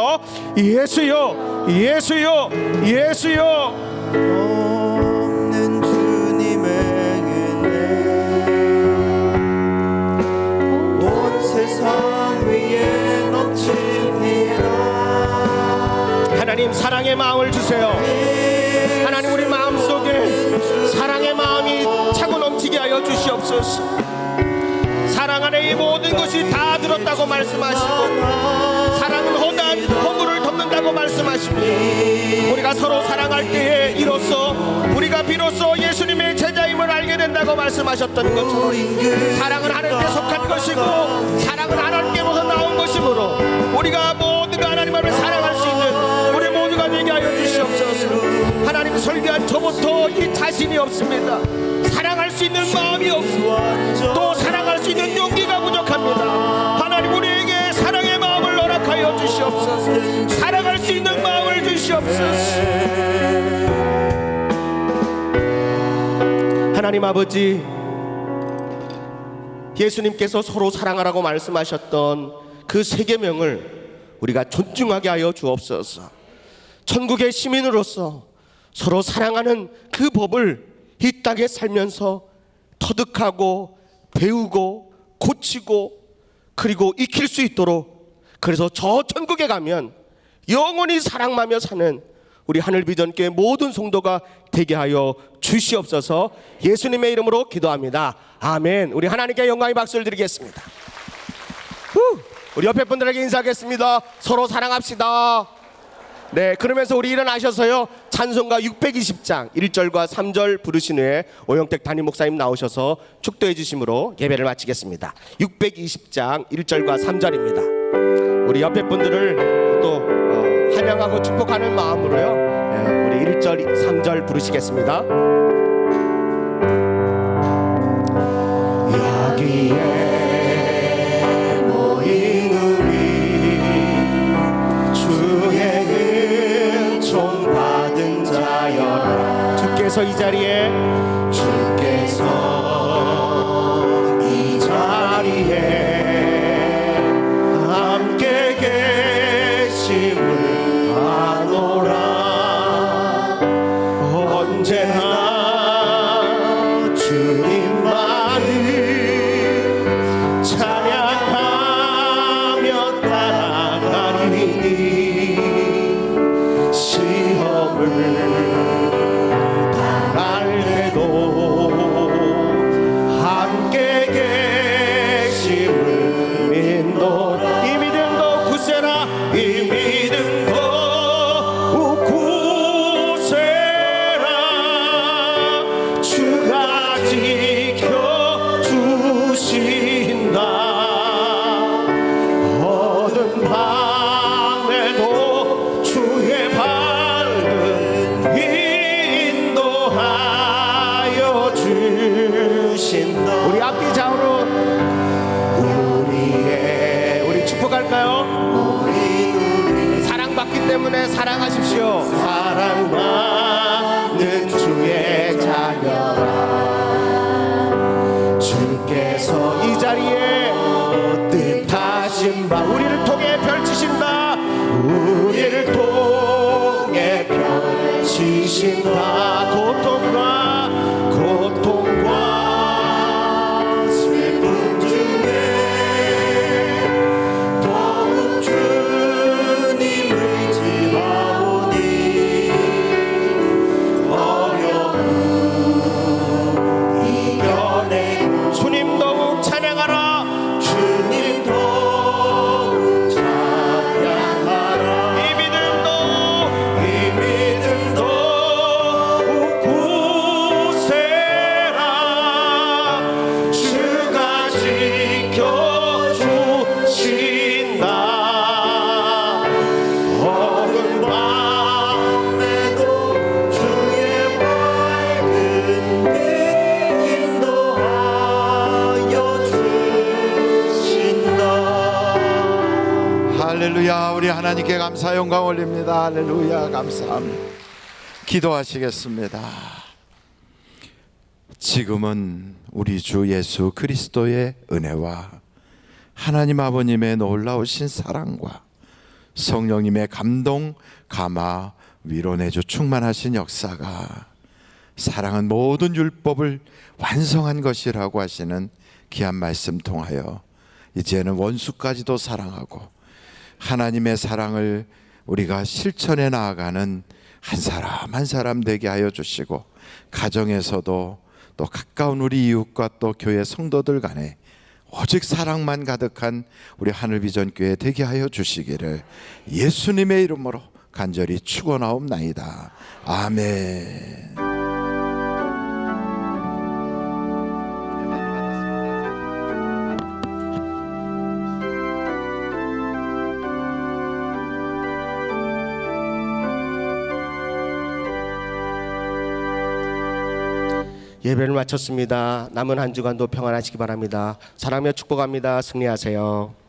예수여 예수여 예수여. 없는 주님의 은혜 온 세상 위에 넘칩니다. 하나님 사랑의 마음을 주세요. 하나님 우리 마음속에 사랑의 마음이 차고 넘치게 하여 주시옵소서. 사랑 안에 이 모든 것이 다 들었다고 말씀하시고 사랑은 허물을 덮는다고 말씀하십니다. 우리가 서로 사랑할 때에 이로써 우리가 비로소 예수님의 제자임을 알게 된다고 말씀하십니다. 말씀하셨던 것처럼 사랑은 하나님께 속한 것이고 사랑은 하나님께로부터 나온 것이므로 우리가 모두가 하나님 앞에 사랑할 수 있는 우리 모두가 되게 하여 주시옵소서. 하나님, 설교한 저부터 이 자신이 없습니다. 사랑할 수 있는 마음이 없고 또 사랑할 수 있는 용기가 부족합니다. 하나님, 우리에게 사랑의 마음을 허락하여 주시옵소서. 사랑할 수 있는 마음을 주시옵소서. 하나님 아버지, 예수님께서 서로 사랑하라고 말씀하셨던 그 세 계명을 우리가 존중하게 하여 주옵소서. 천국의 시민으로서 서로 사랑하는 그 법을 이 땅에 살면서 터득하고 배우고 고치고 그리고 익힐 수 있도록, 그래서 저 천국에 가면 영원히 사랑하며 사는 우리 하늘비전교회 모든 성도가 되게 하여 주시옵소서. 예수님의 이름으로 기도합니다. 아멘. 우리 하나님께 영광의 박수를 드리겠습니다. 우리 옆에 분들에게 인사하겠습니다. 서로 사랑합시다. 네, 그러면서 우리 일어나셔서요, 찬송가 620장 1절과 3절 부르신 후에 오영택 담임 목사님 나오셔서 축도해 주심으로 예배를 마치겠습니다. 620장 1절과 3절입니다. 우리 옆에 분들을 또 환영하고 축복하는 마음으로요, 우리 1절 3절 부르시겠습니다. 여기에 주께서 이 자리에 함께 계심을 아노라. 언제나 주님만을 찬양하며 따라가리니 시험을 함께 계심을 믿노라. 이 믿음도 굳세라. 이 믿음도 굳세라. 주가 지켜주신다. 어두운 밤에도 주의 밝은 인도하여 주신다. 우리 앞뒤 좌우로 우리 축복할까요? 사랑받기 때문에 사랑하십시오. 사랑받는 주의 자녀라. 주께서 이 자리에 뜻하신 바 우리를 통해 펼치신다. 우리를 통해 펼치신다. 고통과 슬픔 중에 더욱 주님을 지나오니 어려움 이겨내고 주님 더욱 찬양하라. 주님 더욱 찬양하라. 이 믿음도 굳세라. 주가 지켜주신다. 어두운 밤에도 주의 밝은 빛 인도하여 주신다. 할렐루야. 우리 하나님께 감사 영광 올립니다. 할렐루야. 감사합니다. 기도하시겠습니다. 지금은 우리 주 예수 그리스도의 은혜와 하나님 아버님의 놀라우신 사랑과 성령님의 감동, 감화, 위로내주 충만하신 역사가 사랑은 모든 율법을 완성한 것이라고 하시는 귀한 말씀 통하여 이제는 원수까지도 사랑하고 하나님의 사랑을 우리가 실천해 나아가는 한 사람 한 사람 되게 하여 주시고, 가정에서도 또 가까운 우리 이웃과 또 교회 성도들 간에 오직 사랑만 가득한 우리 하늘비전교회 되게 하여 주시기를 예수님의 이름으로 간절히 축원하옵나이다. 아멘. 예배를 마쳤습니다. 남은 한 주간도 평안하시기 바랍니다. 사랑하며 축복합니다. 승리하세요.